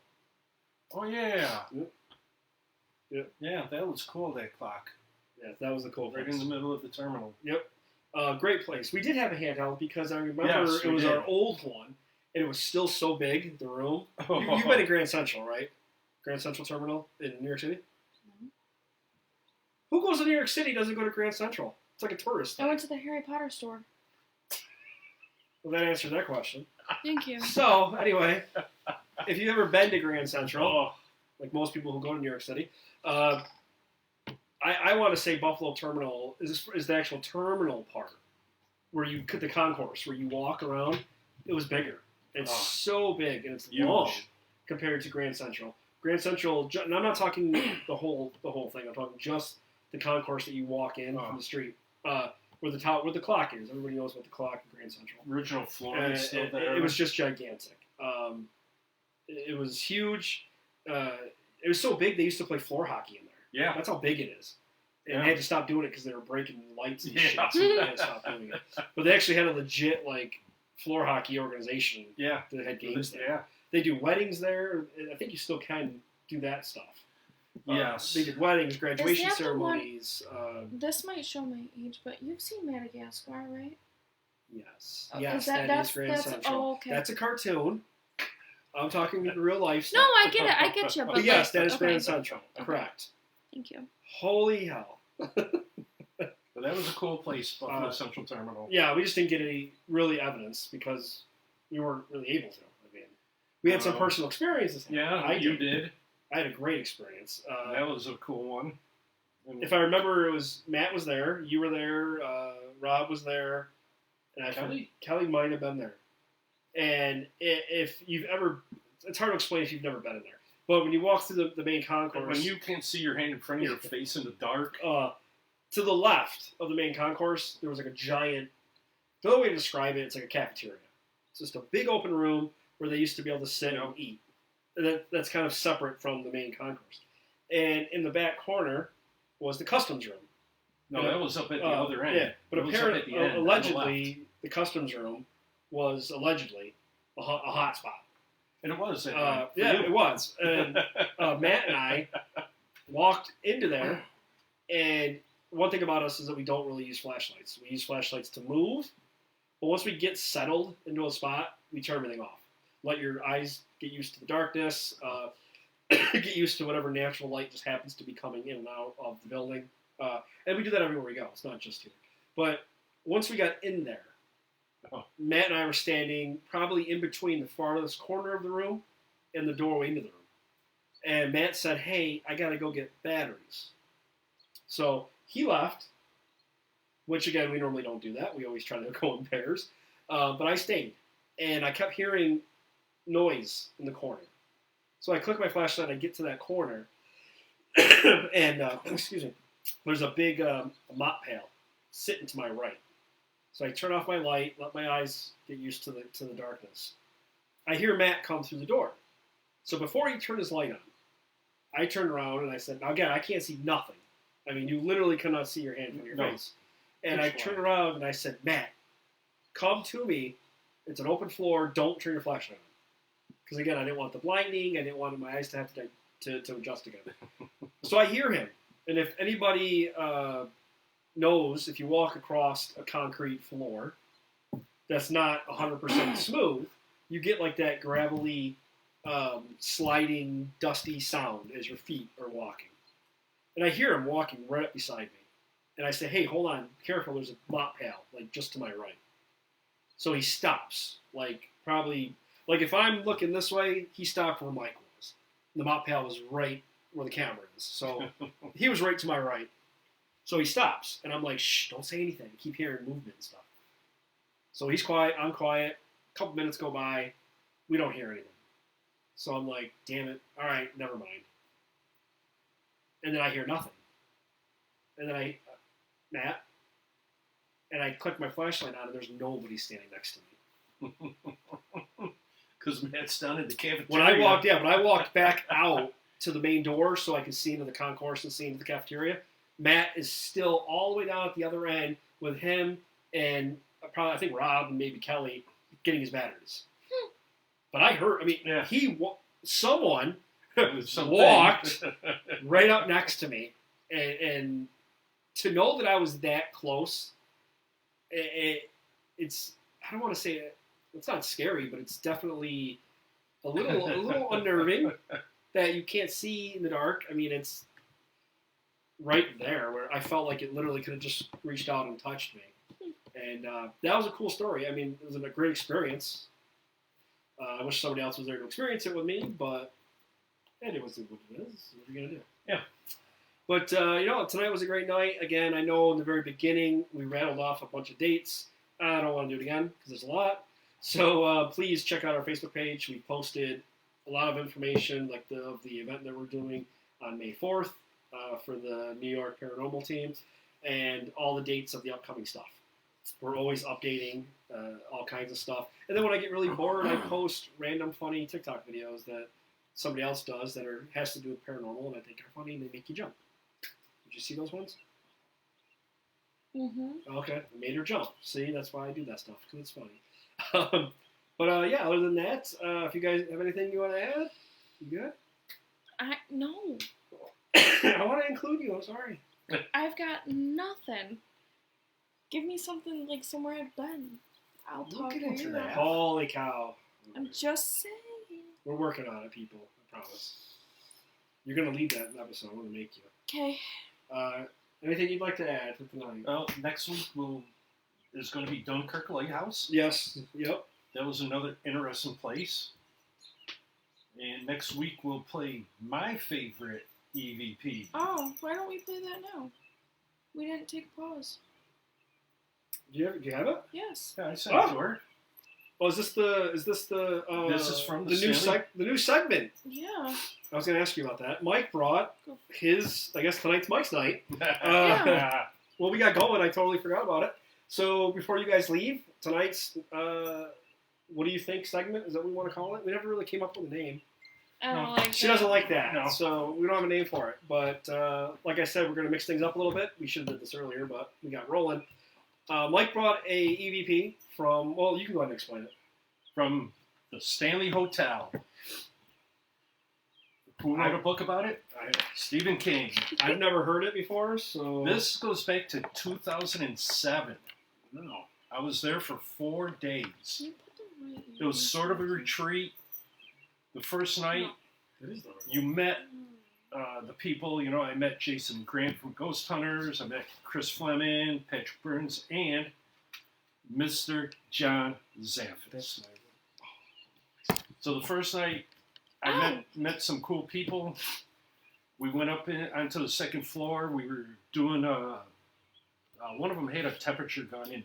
Oh, yeah. Yep. Yeah, that was cool, that clock. Yeah, that was the cool place. Right in the middle of the terminal. Yep. Great place. We did have a handheld because I remember it was our old one, and it was still so big, the room. You've been to Grand Central, right? Grand Central Terminal in New York City? Mm-hmm. Who goes to New York City doesn't go to Grand Central? It's like a tourist thing. I went to the Harry Potter store. Well, that answered that question. Thank you. So, anyway, if you've ever been to Grand Central, like most people who go to New York City, I want to say Buffalo Terminal is the actual terminal part where the concourse where you walk around. It was bigger. It's so big and it's long compared to Grand Central. Grand Central, and I'm not talking the whole thing. I'm talking just the concourse that you walk in from the street, where the clock is. Everybody knows what the clock in Grand Central. Original floor is still there. It was just gigantic. It was huge. It was so big they used to play floor hockey in there. Yeah, that's how big it is. And they had to stop doing it because they were breaking lights and shit. So they had to stop doing it. But they actually had a legit floor hockey organization. Yeah, that had games there. Yeah, they do weddings there. I think you still can do that stuff. Yes, they did weddings, graduation ceremonies. This might show my age, but you've seen Madagascar, right? Yes, yes, that is Grand Central. Oh, okay. That's a cartoon. I'm talking real life stuff. No, I get it. I get you. But yes, that is Grand Central. Okay. Correct. Thank you. Holy hell. But that was a cool place, Buffalo Central Terminal. Yeah, we just didn't get any really evidence because we weren't really able to. I mean, we had some personal experiences. Yeah, you did. I had a great experience. That was a cool one. If I remember, it was Matt was there, you were there, Rob was there, and Kelly might have been there. And if you've ever, it's hard to explain if you've never been in there. But when you walk through the main concourse, when you can't see your hand in front of your face in the dark, to the left of the main concourse, there was a giant. The other way to describe it, it's like a cafeteria. It's just a big open room where they used to be able to sit and eat. And that's kind of separate from the main concourse. And in the back corner was the customs room. No, that was up at the other end. Yeah, but apparently, allegedly, the customs room was allegedly a hot spot. And it was. It was. And Matt and I walked into there, and one thing about us is that we don't really use flashlights. We use flashlights to move, but once we get settled into a spot, we turn everything off. Let your eyes get used to the darkness. get used to whatever natural light just happens to be coming in and out of the building. And we do that everywhere we go. It's not just here. But once we got in there, Matt and I were standing probably in between the farthest corner of the room and the doorway into the room. And Matt said, hey, I got to go get batteries. So he left, which, again, we normally don't do that. We always try to go in pairs. But I stayed. And I kept hearing noise in the corner. So I click my flashlight, I get to that corner, and, excuse me, there's a big mop pail sitting to my right. So I turn off my light, let my eyes get used to the darkness. I hear Matt come through the door. So before he turned his light on, I turned around and I said, now again, I can't see nothing. I mean, you literally cannot see your hand from your face. And I turned around and I said, Matt, come to me. It's an open floor. Don't turn your flashlight on. Because again, I didn't want the blinding. I didn't want my eyes to have to adjust again. So I hear him. And if anybody knows, if you walk across a concrete floor that's not 100% smooth, you get like that gravelly, sliding, dusty sound as your feet are walking. And I hear him walking right up beside me. And I say, hey, hold on, careful, there's a mop pail, like just to my right. So he stops, like probably, like if I'm looking this way, he stopped where Mike was. The mop pail was right where the camera is. So he was right to my right. So he stops, and I'm like, shh, don't say anything. I keep hearing movement and stuff. So he's quiet, I'm quiet. A couple minutes go by, we don't hear anything. So I'm like, damn it, all right, never mind. And then I hear nothing. And then Matt, and I click my flashlight on, and there's nobody standing next to me. Because Matt's down in the cafeteria. When I walked back out to the main door so I could see into the concourse and see into the cafeteria, Matt is still all the way down at the other end with him and probably, I think, Rob and maybe Kelly getting his batteries. But I heard, someone walked right up next to me, and to know that I was that close, it's, I don't want to say it, it's not scary, but it's definitely a little unnerving that you can't see in the dark. I mean, it's right there where I felt like it literally could have just reached out and touched me. And that was a cool story. I mean, it was a great experience. I wish somebody else was there to experience it with me, but it was what it is. What are you going to do? Yeah. But, tonight was a great night. Again, I know in the very beginning we rattled off a bunch of dates. I don't want to do it again because there's a lot. So please check out our Facebook page. We posted a lot of information like of the event that we're doing on May 4th for the New York Paranormal team and all the dates of the upcoming stuff. We're always updating all kinds of stuff. And then when I get really bored, I post random funny TikTok videos that somebody else does that has to do with paranormal, and I think are funny and they make you jump. Did you see those ones? Mm-hmm. Okay, I made her jump. See, that's why I do that stuff, because it's funny. But other than that, if you guys have anything you want to add, you good? No. I want to include you, I'm sorry. I've got nothing. Give me something like somewhere I've been. I'll talk to you. Holy cow. I'm just saying. We're working on it, people. I promise. You're going to lead that episode. I'm going to make you. Okay. Anything you'd like to add for tonight? Well, next week there's going to be Dunkirk Lighthouse. Yes. Yep. That was another interesting place. And next week we'll play my favorite EVP. Oh, why don't we play that now? We didn't take a pause. Do you have it? Yes. Yeah, I sent it to her. Oh, is this the? This is from the new segment. Yeah. I was going to ask you about that. Mike brought his. I guess tonight's Mike's night. Yeah. Well, we got going. I totally forgot about it. So before you guys leave, tonight's what do you think segment is that what we want to call it? We never really came up with a name. I don't like She that. doesn't like that, No. so we don't have a name for it. But like I said, we're going to mix things up a little bit. We should have did this earlier, but we got rolling. Mike brought a EVP from, well, you can go ahead and explain it. From the Stanley Hotel. Who wrote a book about it? Stephen King. I've never heard it before, so... This goes back to 2007. No, I was there for 4 days. Can you put the right It was sort of a retreat. The first night, It is not. You met the people. You know, I met Jason Grant from Ghost Hunters. I met Chris Fleming, Patrick Burns, and Mr. John Zaffis. That's So the first night, I met some cool people. We went up onto the second floor. We were doing one of them had a temperature gun, and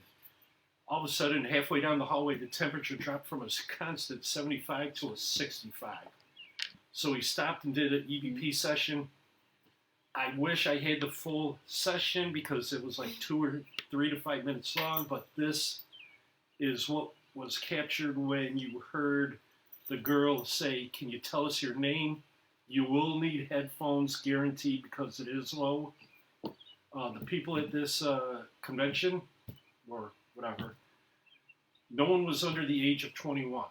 all of a sudden, halfway down the hallway, the temperature dropped from a constant 75 to a 65. So we stopped and did an EVP session. I wish I had the full session because it was like 3 to 5 minutes long, but this is what was captured when you heard the girl say, "Can you tell us your name? You will need headphones, guaranteed, because it is low." The people at this convention, or whatever, no one was under the age of 21.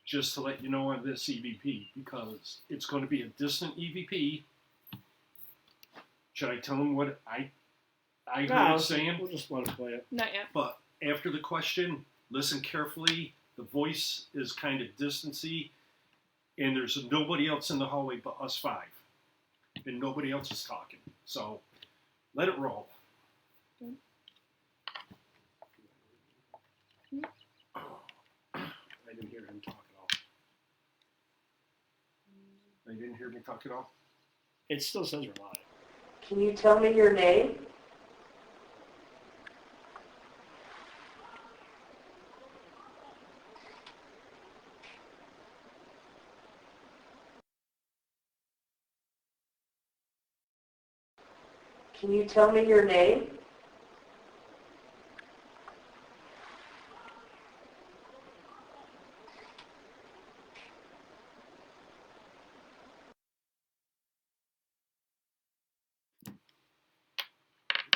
Just to let you know on this EVP, because it's going to be a distant EVP. Should I tell them what I heard it saying? We'll just let it play it. Not yet. But after the question, listen carefully. The voice is kind of distancy, and there's nobody else in the hallway but us 5, and nobody else is talking. So let it roll. I didn't hear him talk at all. You didn't hear me talk at all? It still says we're live. Can you tell me your name? Can you tell me your name?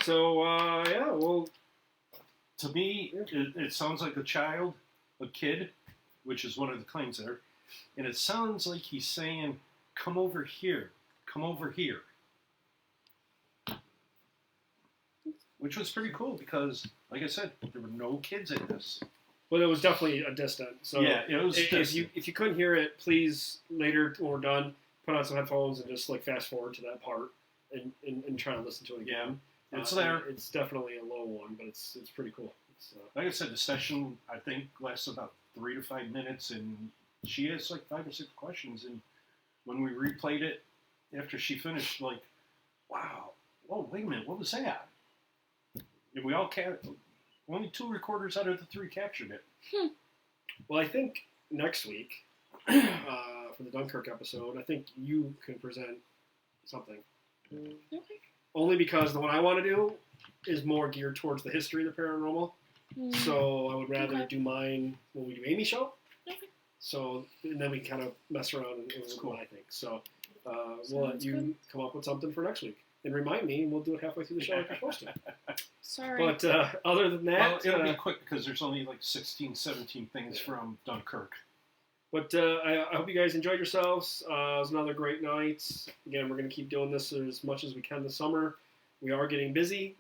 So, yeah, well, To me, it sounds like a child, a kid, which is one of the claims there. And it sounds like he's saying, "Come over here, come over here." Which was pretty cool because, like I said, there were no kids in this. well, it was definitely a distant. So Yeah, it was if you couldn't hear it, please later when we're done, put on some headphones and just like fast forward to that part and try to listen to it again. It's there. It's definitely a low one, but it's pretty cool. It's, Like I said, the session, I think, lasts about 3 to 5 minutes, and she asked like 5 or 6 questions. And when we replayed it, after she finished, like, wow, whoa, wait a minute, what was that? And we all only 2 recorders out of the 3 captured it. well, I think next week for the Dunkirk episode, I think you can present something. Okay. Only because the one I want to do is more geared towards the history of the paranormal. So I would rather do mine when we do Amy's show. Okay. So and then we kind of mess around and it was cool, I think. So we'll let Sounds you good. come up with something for next week. And remind me, and we'll do it halfway through the show like you're supposed to. Sorry. But other than Well, that, it'll be quick because there's only like 16, 17 things from Dunkirk. but I hope you guys enjoyed yourselves. It was another great night. Again, we're going to keep doing this as much as we can this summer. We are getting busy,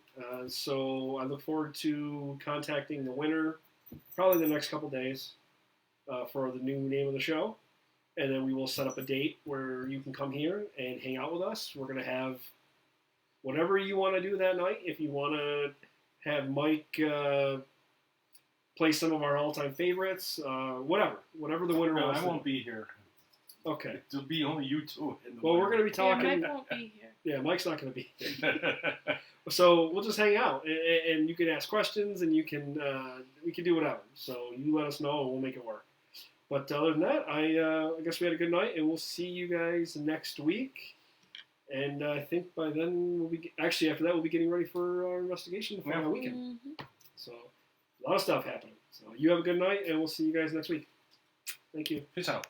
so I look forward to contacting the winner probably the next couple days for the new name of the show. And then we will set up a date where you can come here and hang out with us. We're going to have whatever you want to do that night. If you want to have Mike play some of our all-time favorites, whatever the winner No, wants. I won't be here. Okay. It'll be only you 2. Well, we're going to be yeah, talking. Mike won't be here. Yeah, Mike's not going to be here. So we'll just hang out, and you can ask questions, and you can we can do whatever. So you let us know, and we'll make it work. But other than that, I guess we had a good night, and we'll see you guys next week. And I think by then we'll be after that we'll be getting ready for our investigation the following weekend. Mhm. So a lot of stuff happening. So you have a good night, and we'll see you guys next week. Thank you. Peace out.